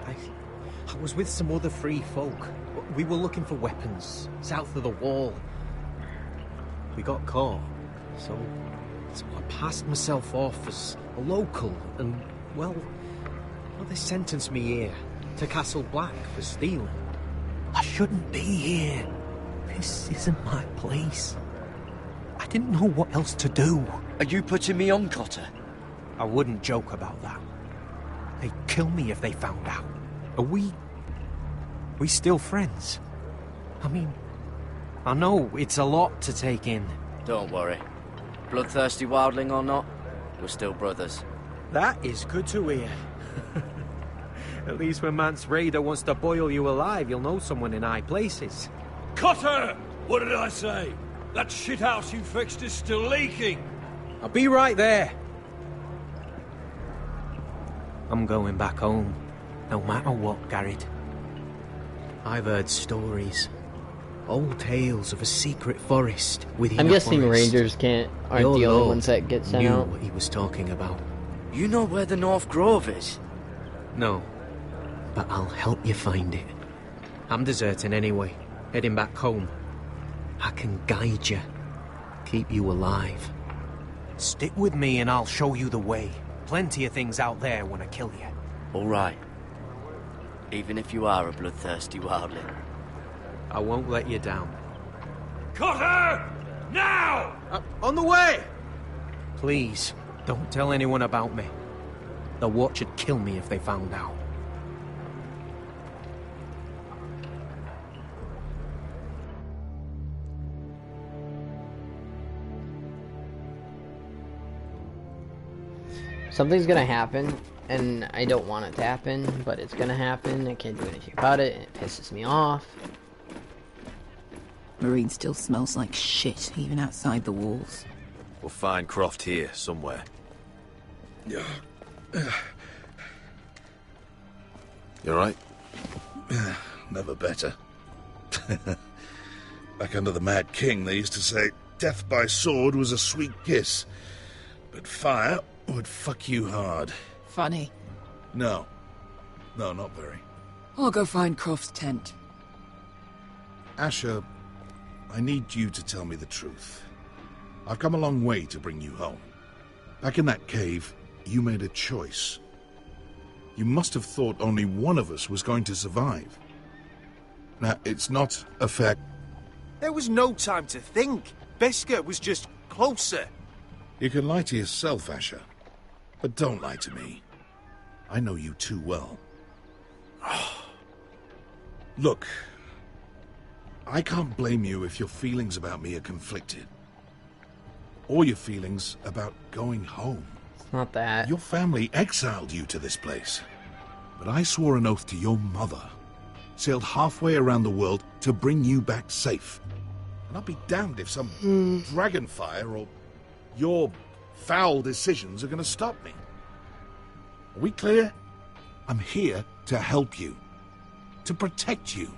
I was with some other Free Folk. We were looking for weapons, south of the wall. We got caught, so I passed myself off as a local, and, well, they sentenced me here, to Castle Black, for stealing. I shouldn't be here. This isn't my place. I didn't know what else to do. Are you putting me on, Cotter? I wouldn't joke about that. They'd kill me if they found out. Are we still friends? I mean, I know it's a lot to take in. Don't worry. Bloodthirsty wildling or not, we're still brothers. That is good to hear. At least when Mance Raider wants to boil you alive, you'll know someone in high places. Cotter! What did I say? That shithouse you fixed is still leaking! I'll be right there. I'm going back home, no matter what, Garrett. I've heard stories. Old tales of a secret forest within I'm a guessing forest. Rangers aren't Your the only lord ones that get sent knew out. what he was talking about. You know where the North Grove is? No, but I'll help you find it. I'm deserting anyway, heading back home. I can guide you, keep you alive. Stick with me and I'll show you the way. Plenty of things out there when I kill you. All right. Even if you are a bloodthirsty wildling. I won't let you down. Cotter! Now! On the way! Please, don't tell anyone about me. The Watch would kill me if they found out. Something's gonna happen, and I don't want it to happen, but it's gonna happen. I can't do anything about it, and it pisses me off. Marine still smells like shit, even outside the walls. We'll find Croft here, somewhere. Yeah. You alright? Never better. Back under the Mad King, they used to say death by sword was a sweet kiss, but fire would fuck you hard. Funny. No, not very. I'll go find Croft's tent. Asher, I need you to tell me the truth. I've come a long way to bring you home. Back in that cave, you made a choice. You must have thought only one of us was going to survive. Now, it's not a fair... There was no time to think. Beskha was just closer. You can lie to yourself, Asher. But don't lie to me. I know you too well. Look, I can't blame you if your feelings about me are conflicted. Or your feelings about going home. It's not that. Your family exiled you to this place. But I swore an oath to your mother. Sailed halfway around the world to bring you back safe. And I'll be damned if some dragonfire or your foul decisions are going to stop me. Are we clear? I'm here to help you. To protect you.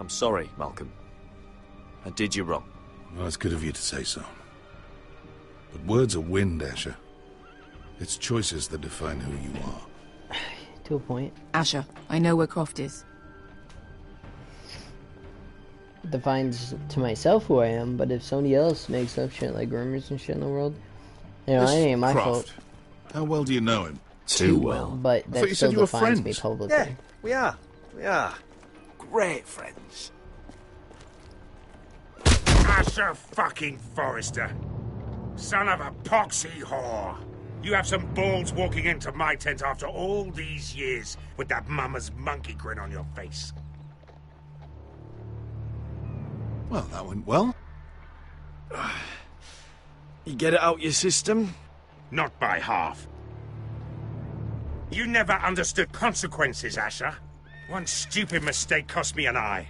I'm sorry, Malcolm. I did you wrong. Well, it's good of you to say so. But words are wind, Asher. It's choices that define who you are. To a point. Asher, I know where Croft is. Defines to myself who I am, but if somebody else makes up shit like rumors and shit in the world, you know, it ain't my fault. How well do you know him? Too well. But that still defines me publicly. Yeah, we are. We are. Great friends. Asher fucking Forrester. Son of a poxy whore. You have some balls walking into my tent after all these years with that mama's monkey grin on your face. Well, that went well. You get it out your system? Not by half. You never understood consequences, Asher. One stupid mistake cost me an eye.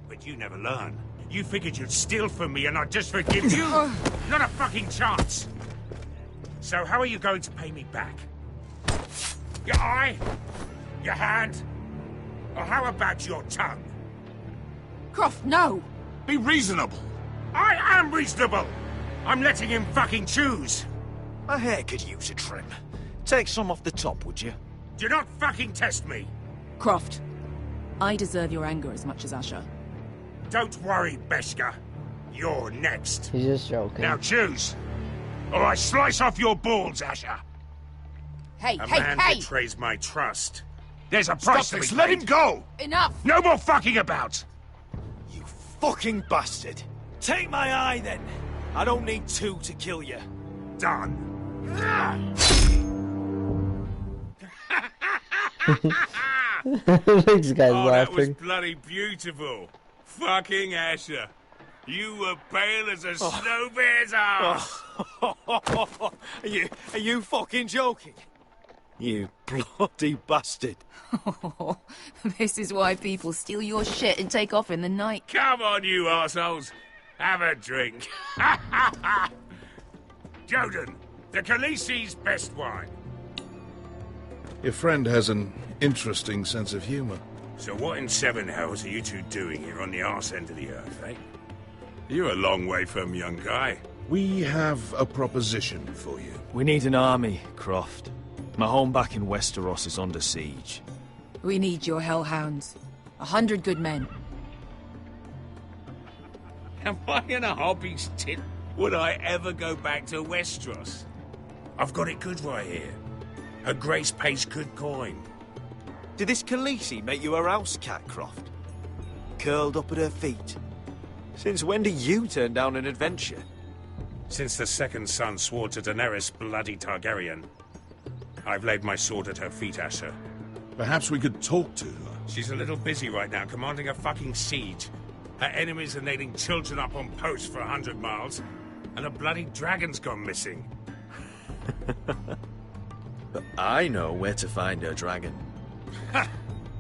But you never learn. You figured you'd steal from me and I'd just forgive you? Not a fucking chance. So how are you going to pay me back? Your eye? Your hand? Or how about your tongue? Croft, no! Be reasonable. I am reasonable! I'm letting him fucking choose. My hair could use a trim. Take some off the top, would you? Do not fucking test me. Croft, I deserve your anger as much as Asher. Don't worry, Beskha. You're next. He's just joking. Now choose. Or I slice off your balls, Asher. Hey, A hey, man hey! betrays my trust. There's a price to be Let him paid. go! Enough! No more fucking about! You fucking bastard! Take my eye, then! I don't need two to kill you. Done. This guy's That was laughing. bloody beautiful. Fucking Asher. You were pale as a snow bear's ass. Are you fucking joking? You bloody bastard. This is why people steal your shit and take off in the night. Come on, you arseholes. Have a drink. Joden, the Khaleesi's best wine. Your friend has an interesting sense of humor. So what in seven hells are you two doing here on the arse end of the earth, eh? You're a long way from, young guy. We have a proposition for you. We need an army, Croft. My home back in Westeros is under siege. We need your hellhounds. 100 good men. Am I in a hobby's tit? Would I ever go back to Westeros? I've got it good right here. Her Grace pays good coin. Did this Khaleesi make you her house cat, Croft? Curled up at her feet? Since when do you turn down an adventure? Since the second son swore to Daenerys bloody Targaryen. I've laid my sword at her feet, Asher. Perhaps we could talk to her. She's a little busy right now, commanding a fucking siege. Her enemies are nailing children up on posts for 100 miles, and a bloody dragon's gone missing. But I know where to find her dragon. Ha!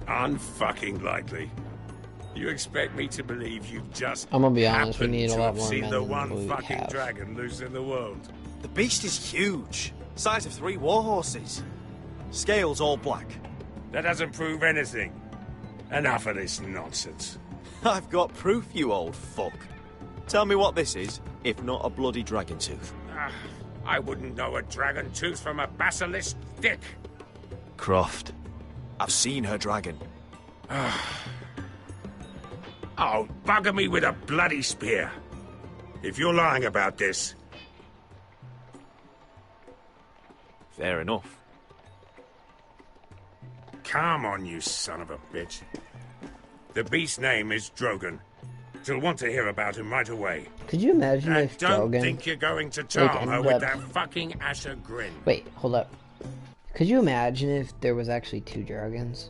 Unfucking likely. You expect me to believe you've just I'm gonna be honest, we happened need a to lot have more seen men the than one we fucking have. dragon loose in the world? The beast is huge. Size of 3 warhorses. Scales all black. That doesn't prove anything. Enough of this nonsense. I've got proof, you old fuck. Tell me what this is, if not a bloody dragon tooth. I wouldn't know a dragon tooth from a basilisk dick. Croft, I've seen her dragon. Oh, bugger me with a bloody spear. If you're lying about this... Fair enough. Come on, you son of a bitch. The beast's name is Drogon. She'll want to hear about him right away. Could you imagine And if don't Drogon, think you're going to charm her ended with up... that fucking Asher grin. Wait, hold up. Could you imagine if there was actually two Drogons?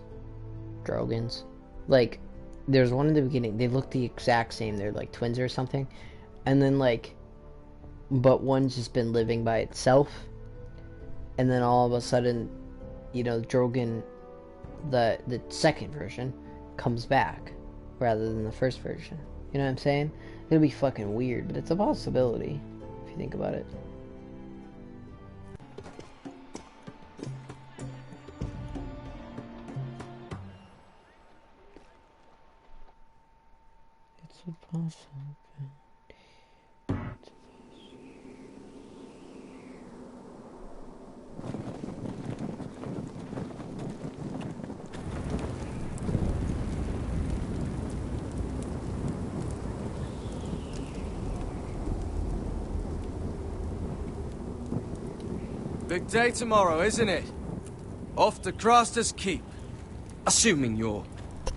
Like, there's one in the beginning. They look the exact same. They're like twins or something. And then like, but one's just been living by itself. And then all of a sudden, you know, Drogon, the second version, comes back rather than the first version. You know what I'm saying? It'll be fucking weird, but it's a possibility if you think about it. It's a possibility. Big day tomorrow, isn't it? Off to Craster's Keep. Assuming you're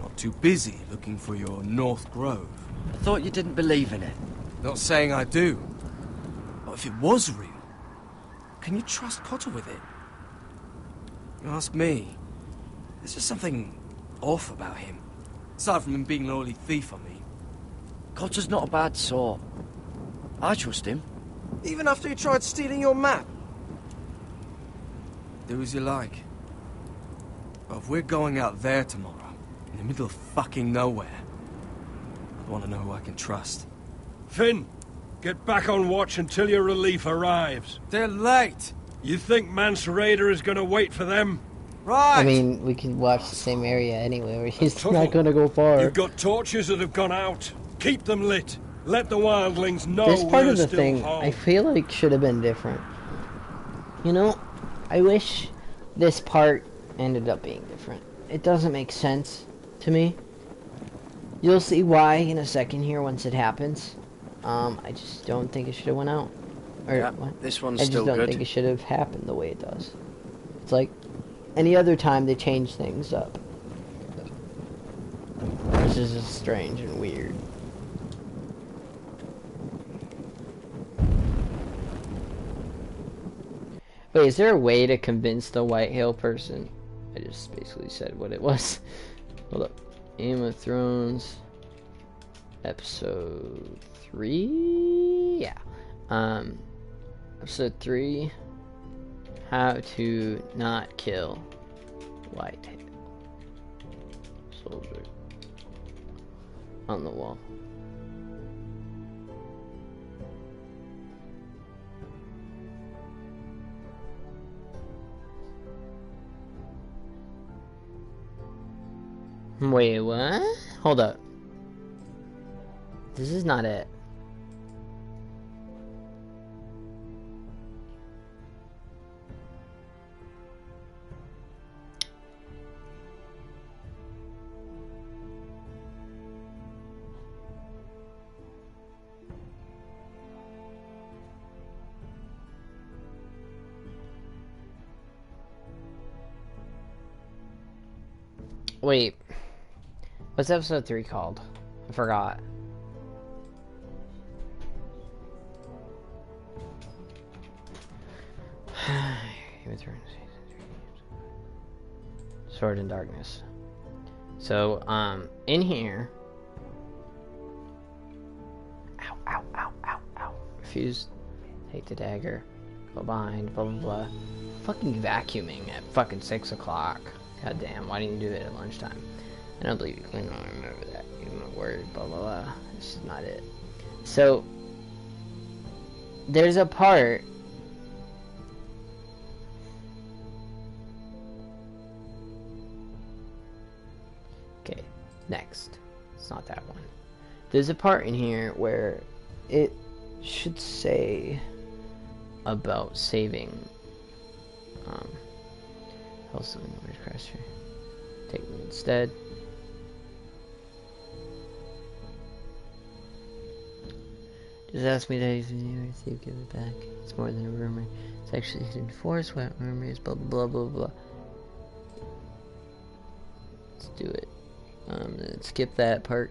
not too busy looking for your North Grove. I thought you didn't believe in it. Not saying I do. But if it was real, can you trust Cotter with it? You ask me, there's just something off about him. Aside from him being an early thief, I mean. Cotter's not a bad sort. I trust him. Even after he tried stealing your map? Do as you like. But if we're going out there tomorrow, in the middle of fucking nowhere, I want to know who I can trust. Finn, get back on watch until your relief arrives. They're late! You think Mance Rayder is gonna wait for them? Right! I mean, we can watch the same area anyway. He's not gonna go far. You've got torches that have gone out. Keep them lit. Let the wildlings know This part we're of the still thing, home. I feel like should have been different. You know, I wish this part ended up being different. It doesn't make sense to me. You'll see why in a second here once it happens. I just don't think it should have went out. Or Yeah, what? this one's I just still don't good. think it should have happened the way it does. It's like any other time they change things up. This is just strange and weird. Wait, is there a way to convince the Whitehill person? I just basically said what it was. Hold up. Game of Thrones. Episode 3? Yeah. Episode 3. How to not kill Whitehill soldier. On the wall. Wait, what? Hold up. This is not it. Wait. What's episode 3 called? I forgot. Sword in Darkness. So, in here. Ow, ow, ow, ow, ow. Refuse. Take the dagger. Go behind. Blah, blah, blah. Fucking vacuuming at fucking 6 o'clock. God damn, why didn't you do it at lunchtime? I don't believe you clean. I don't remember that. Give him a word. Blah, blah, blah. This is not it. So, there's a part. Okay, next. It's not that one. There's a part in here where it should say about saving. Also, where's Craster? Take me instead. Just ask me that if you give it back. It's more than a rumor. It's actually hidden force, what rumors, blah blah blah blah. Let's do it. Let's skip that part.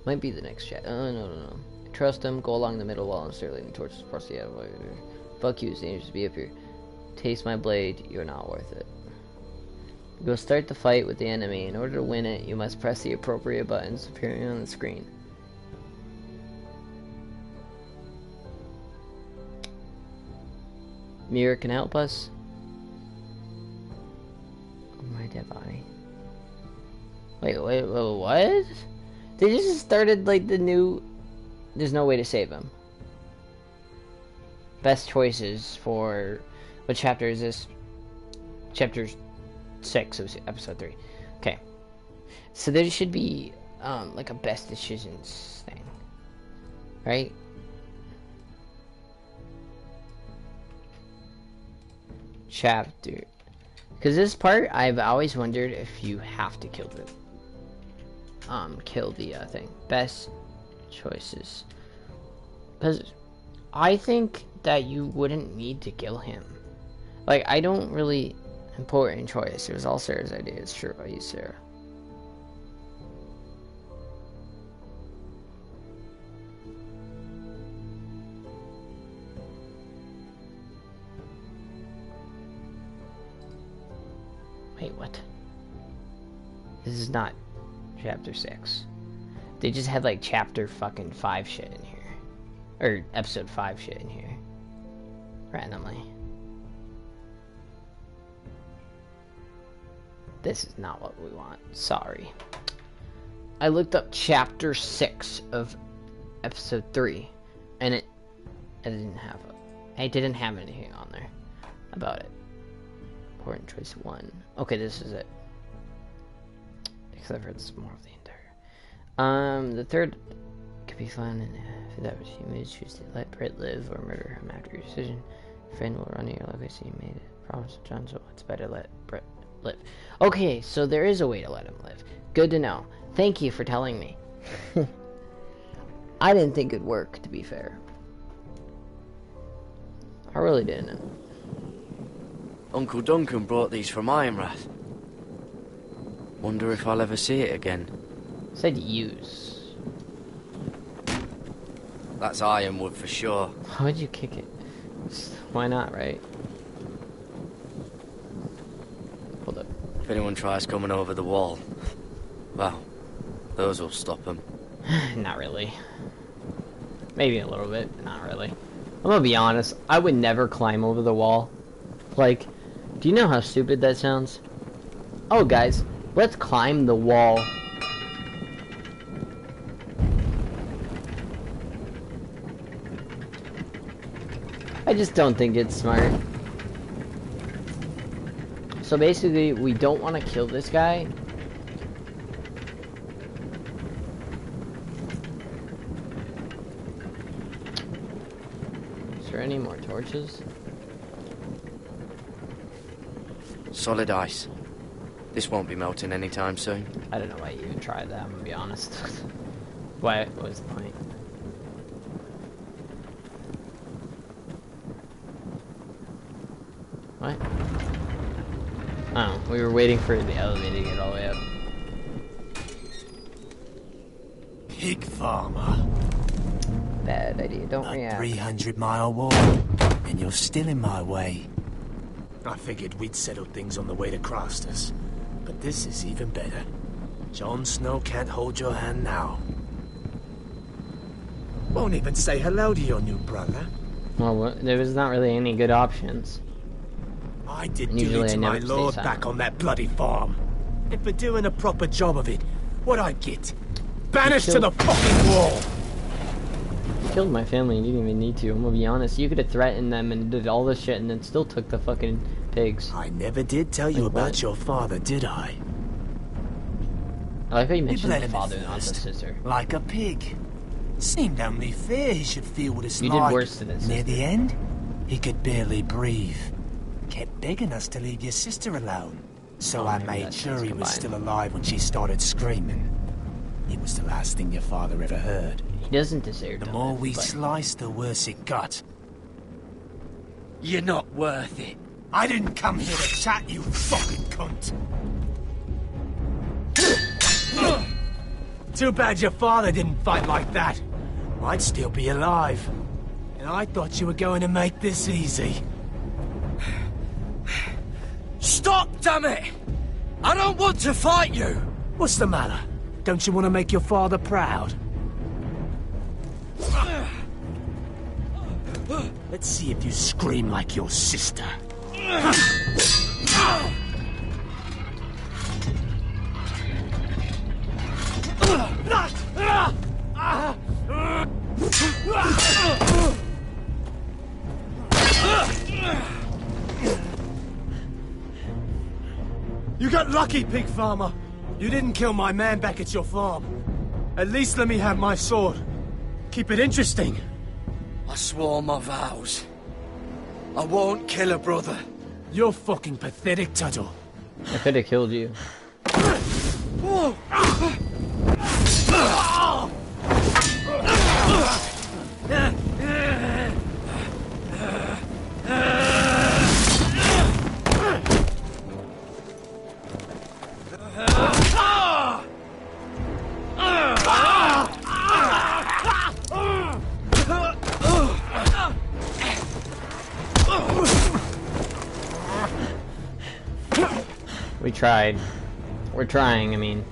Might be the next chat. Oh no. Trust him, go along the middle wall and start leading towards the elevator. Fuck you, it's dangerous to be up here. Taste my blade, you're not worth it. Go start the fight with the enemy. In order to win it, you must press the appropriate buttons appearing on the screen. Mira can help us. Oh, my dead body. Wait, what? They just started like the new... There's no way to save him. Best choices for... What chapter is this? Chapter 6 of episode 3. Okay. So there should be like a best decisions thing. Right? Chapter. Because this part, I've always wondered if you have to kill the thing. Best choices. Because I think that you wouldn't need to kill him. Like, I don't really... Important choice. It was all Sarah's idea. It's true. I used Sarah. Wait, what? This is not chapter 6. They just had like chapter fucking 5 shit in here. Or episode 5 shit in here. Randomly. This is not what we want. Sorry. I looked up chapter 6 of episode 3. And it didn't have anything on there about it. Important choice 1. Okay, this is it. Except for it's more of the entire. The third could be fun, and if that was you may choose to let Britt live or murder him after your decision. Friend will run your legacy. You made it. Promise to John, so it's better let Britt live. Okay, so there is a way to let him live. Good to know. Thank you for telling me. I didn't think it'd work, to be fair. I really didn't. Uncle Duncan brought these from Ironrath. Wonder if I'll ever see it again. Said use. That's ironwood for sure. Why'd you kick it? Why not, right? Hold up. If anyone tries coming over the wall, well, those will stop them. Not really. Maybe a little bit, but not really. I'm gonna be honest, I would never climb over the wall. Like, do you know how stupid that sounds? Oh, guys, let's climb the wall. I just don't think it's smart. So basically, we don't want to kill this guy. Is there any more torches? Solid ice. This won't be melting anytime soon. I don't know why you even tried that, I'm gonna be honest. What was the point? What? Oh, we were waiting for the elevator to get all the way up. Pig farmer. Bad idea, don't A react. 300-mile walk, and you're still in my way. I figured we'd settle things on the way to Crastus, but this is even better. Jon Snow can't hold your hand now. Won't even say hello to your new brother. Well, there was not really any good options. I did And duty usually to I my never stay lord silent. back on that bloody farm. And for doing a proper job of it, what'd I get? Banished to the fucking wall! You killed my family, you didn't even need to, I'm gonna be honest. You could have threatened them and did all this shit and then still took the fucking pigs. I never did tell you about your father, did I? I like how you He mentioned bled the him father, at not the first, sister. like a pig. Seemed only fair he should feel what it's You did like. worse to this Near sister. the end, he could barely breathe. Kept begging us to leave your sister alone. So I made sure he was still alive when she started screaming. It was the last last thing your father ever heard. He doesn't deserve The more we slice, the worse it got. You're not worth it. I didn't come here to chat, you fucking cunt. Too bad your father didn't fight like that. I'd still be alive. And I thought you were going to make this easy. Stop, damn it! I don't want to fight you! What's the matter? Don't you want to make your father proud? Let's see if you scream like your sister. You got lucky, pig farmer. You didn't kill my man back at your farm. At least let me have my sword. Keep it interesting. I swore my vows. I won't kill a brother. You're fucking pathetic, Tuttle. I could have killed you. We tried. We're trying, I mean.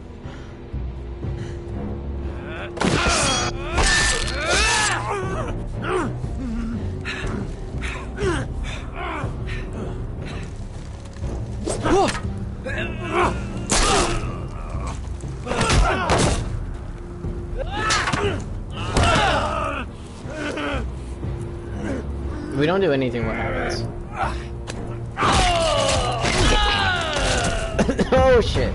If we don't do anything, what happens? Oh shit.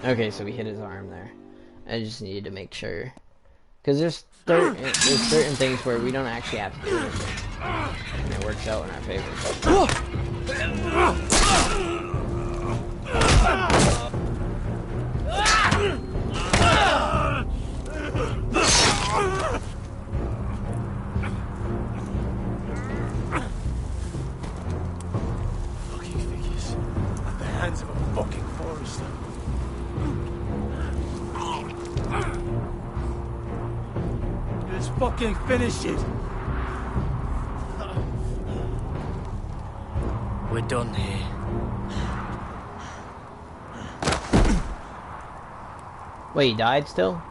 Okay, so we hit his arm there. I just needed to make sure. Because there's certain things where we don't actually have to do anything. And it works out in our favor. Hands of a fucking forester. Just fucking finish it. We're done here. Wait, he died still?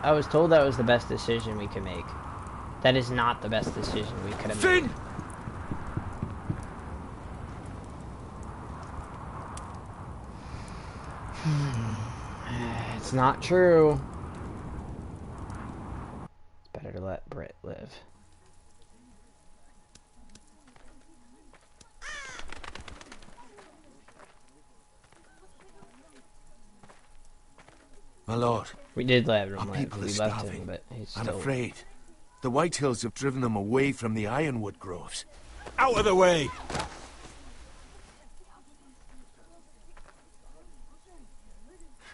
I was told that was the best decision we could make. That is not the best decision we could have made. It's not true. It's better to let Britt live. My lord. We did let him Our live. people are We left starving him, but he's and still... afraid. The Whitehills have driven them away from the ironwood groves. Out of the way!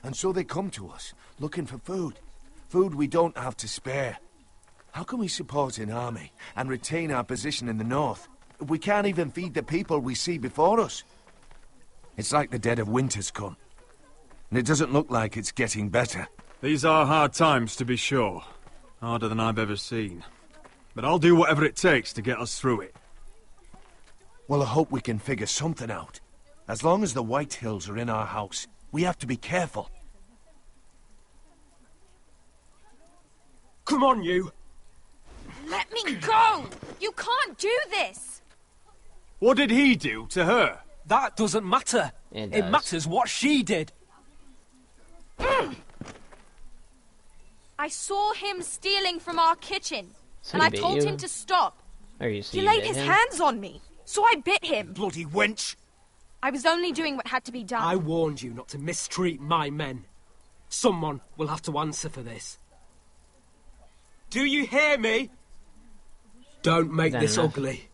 And so they come to us, looking for food. Food we don't have to spare. How can we support an army and retain our position in the north if we can't even feed the people we see before us? It's like the dead of winter's come. And it doesn't look like it's getting better. These are hard times, to be sure. Harder than I've ever seen. But I'll do whatever it takes to get us through it. Well, I hope we can figure something out. As long as the Whitehills are in our house, we have to be careful. Come on, you! Let me go! You can't do this! What did he do to her? That doesn't matter. It matters what she did. I saw him stealing from our kitchen, So and he I bit told you? him to stop. He laid his hands on me, so I bit him. Bloody wench! I was only doing what had to be done. I warned you not to mistreat my men. Someone will have to answer for this. Do you hear me? Don't make this ugly.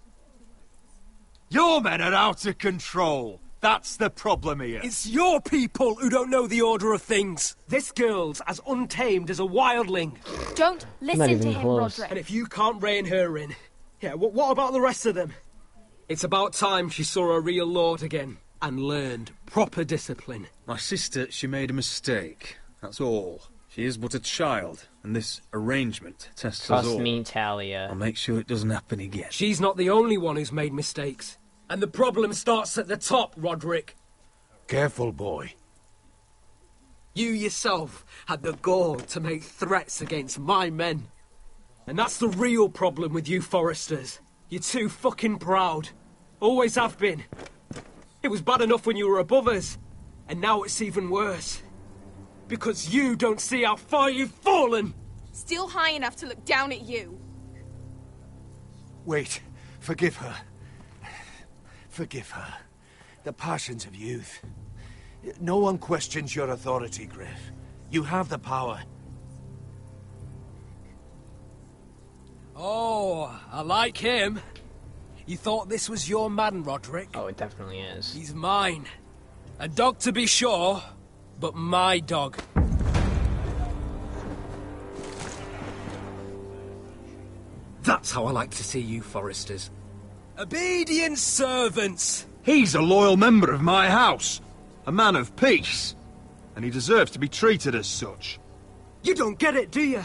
Your men are out of control. That's the problem here. It's your people who don't know the order of things. This girl's as untamed as a wildling. Don't listen to him, close. Roderick. And if you can't rein her in, yeah, what about the rest of them? It's about time she saw a real lord again and learned proper discipline. My sister, she made a mistake. That's all. She is but a child, and this arrangement tests us all. Trust me, Talia. I'll make sure it doesn't happen again. She's not the only one who's made mistakes. And the problem starts at the top, Roderick. Careful, boy. You yourself had the gall to make threats against my men. And that's the real problem with you Forresters. You're too fucking proud. Always have been. It was bad enough when you were above us. And now it's even worse. Because you don't see how far you've fallen. Still high enough to look down at you. Wait. Forgive her. Forgive her. The passions of youth. No one questions your authority, Griff. You have the power. Oh, I like him. You thought this was your man, Roderick? Oh, it definitely is. He's mine. A dog to be sure, but my dog. That's how I like to see you, Forresters. Obedient servants! He's a loyal member of my house. A man of peace. And he deserves to be treated as such. You don't get it, do you?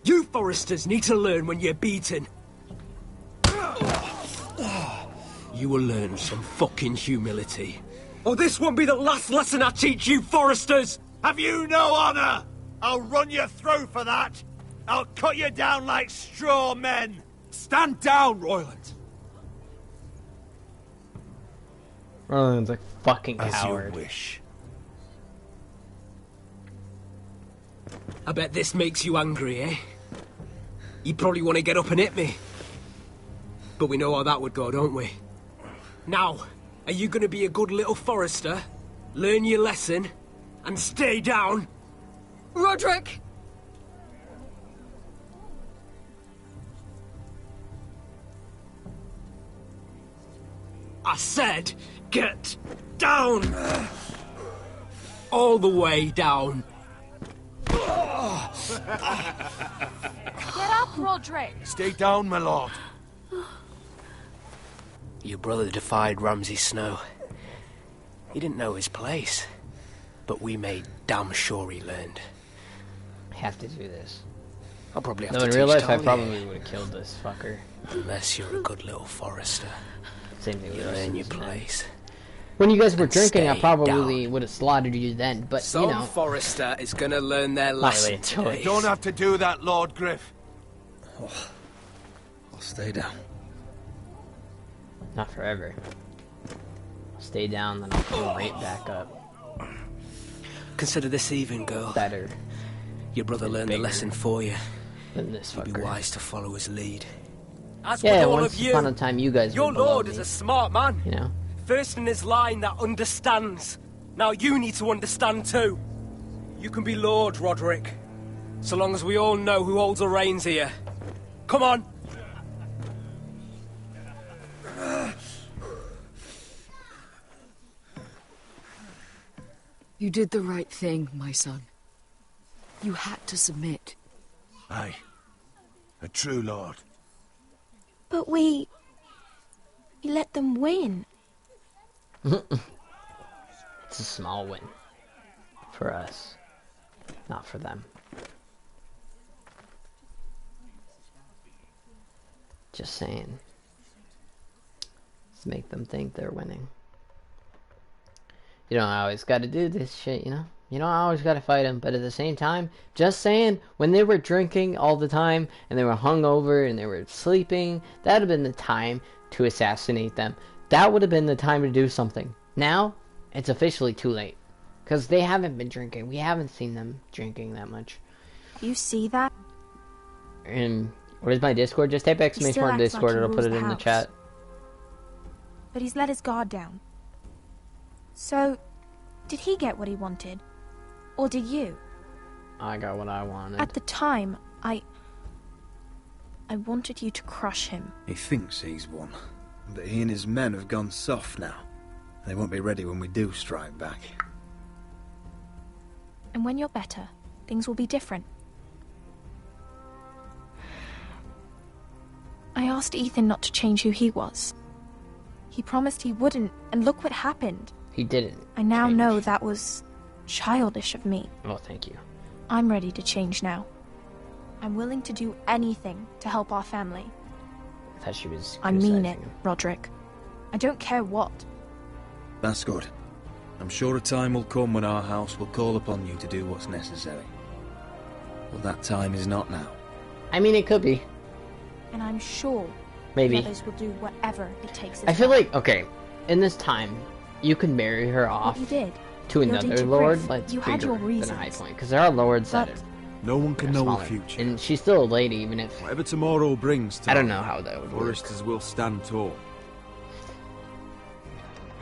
You Forresters need to learn when you're beaten. You will learn some fucking humility. Or this won't be the last lesson I teach you, Forresters! Have you no honor? I'll run your throat for that. I'll cut you down like straw men. Stand down, Royland. Roland's a fucking As coward. you wish. I bet this makes you angry, eh? You probably want to get up and hit me. But we know how that would go, don't we? Now, are you going to be a good little Forrester, learn your lesson, and stay down? Roderick! I said, get down! All the way down. Get up, Roderick! Stay down, my lord. Your brother defied Ramsay Snow. He didn't know his place, but we made damn sure he learned. I have to do this. I'll probably have no, to in teach real life, Talia. I probably would have killed this fucker. Unless you're a good little Forrester. Same thing You with learn us, your isn't it? place. When you guys were And drinking, I stay probably would have slaughtered you then, but Some you know. Forrester is going to learn their Not lesson really a choice. today. Don't have to do that, Lord Griff. I'll stay down. Not forever. I'll stay down, then I'll come right back up. Consider this even, girl. Better Your brother learned the bigger lesson for you. than this You'd be fucker. wise to follow his lead. As Yeah, with all once of you, upon a time you guys your were below lord me, is a smart man. you know. First in his line that understands. Now you need to understand too. You can be Lord, Roderick. So long as we all know who holds the reins here. Come on. You did the right thing, my son. You had to submit. Aye. A true lord. But we let them win. It's a small win. For us. Not for them. Just saying. Let's make them think they're winning. You don't always gotta do this shit, you know? You don't always gotta fight them, but at the same time, just saying, when they were drinking all the time, and they were hungover, and they were sleeping, that would have been the time to assassinate them. That would have been the time to do something. Now, it's officially too late. Because they haven't been drinking. We haven't seen them drinking that much. You see that? And what is my Discord? Just type exclamation mark acts Discord, like he it'll put it rules the in the house. chat. But he's let his guard down. So, did he get what he wanted? Or did you? I got what I wanted. At the time, I wanted you to crush him. He thinks he's won, but he and his men have gone soft now. They won't be ready when we do strike back. And when you're better, things will be different. I asked Ethan not to change who he was. He promised he wouldn't, and look what happened. He didn't. I now know that was childish of me. Oh, thank you. I'm ready to change now. I'm willing to do anything to help our family. I thought she was I mean it, criticizing him. Roderick. I don't care what. That's good. I'm sure a time will come when our house will call upon you to do what's necessary. But that time is not now. I mean, it could be. And I'm sure Maybe. the others will do whatever it takes. I feel like, okay, in this time, you could marry her off you did. to Your another deed to lord, Griff, but you had bigger your than reasons. High Point. Because there are lords that But- are No one can know smaller. the future. And she's still a lady, even if... Whatever tomorrow brings, I don't know how that would work. Foresters will stand tall.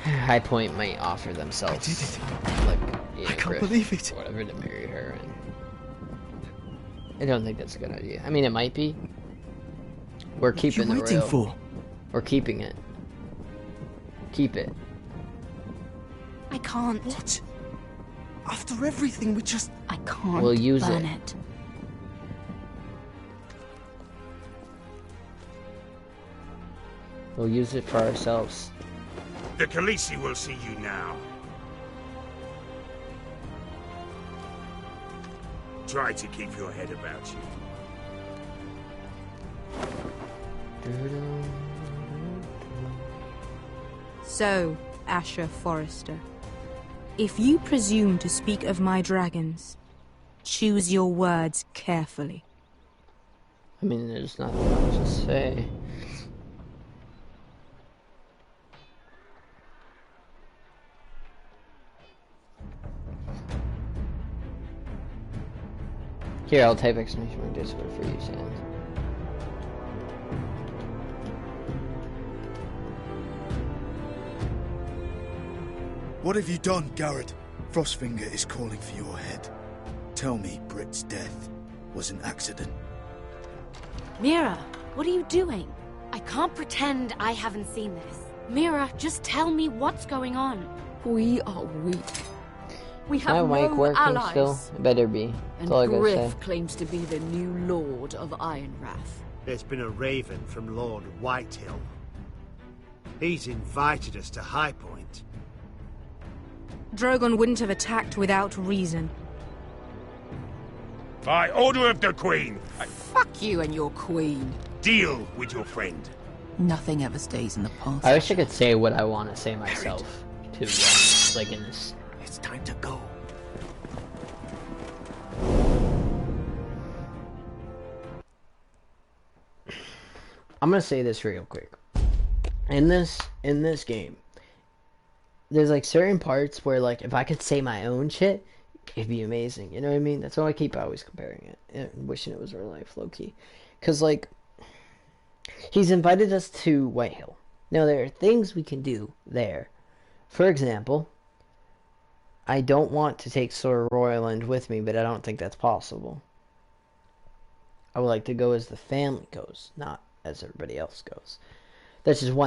High Point might offer themselves. Like, yeah, I can't Griff believe it. or whatever to marry her. And I don't think that's a good idea. I mean, it might be. We're keeping the waiting royal. for? We're keeping it. Keep it. I can't. What? After everything, we just... I can't We'll use burn it. it. We'll use it for ourselves. The Khaleesi will see you now. Try to keep your head about you. So, Asher Forrester, if you presume to speak of my dragons, choose your words carefully. I mean, there's nothing else to say. Here, I'll type exclamation mark Discord for you, Sans. What have you done, Garrett? Frostfinger is calling for your head. Tell me Britt's death was an accident. Mira, what are you doing? I can't pretend I haven't seen this. Mira, just tell me what's going on. We are weak. We Is my have mic no working allies. still? It better be. That's And all I gotta say. Griff claims to be the new Lord of Ironrath. There's been a raven from Lord Whitehill. He's invited us to High Point. Drogon wouldn't have attacked without reason. By order of the Queen, Fuck you and your queen. deal with your friend. Nothing ever stays in the past. I wish I could say what I want to say myself to, like in this. It's time to go. I'm gonna say this real quick. In this game, there's like certain parts where like if I could say my own shit, it'd be amazing. You know what I mean? That's why I keep always comparing it and wishing it was real life, low key. Cause like he's invited us to Whitehill. Now there are things we can do there. For example, I don't want to take Sir Royland with me, but I don't think that's possible. I would like to go as the family goes, not as everybody else goes. That's just one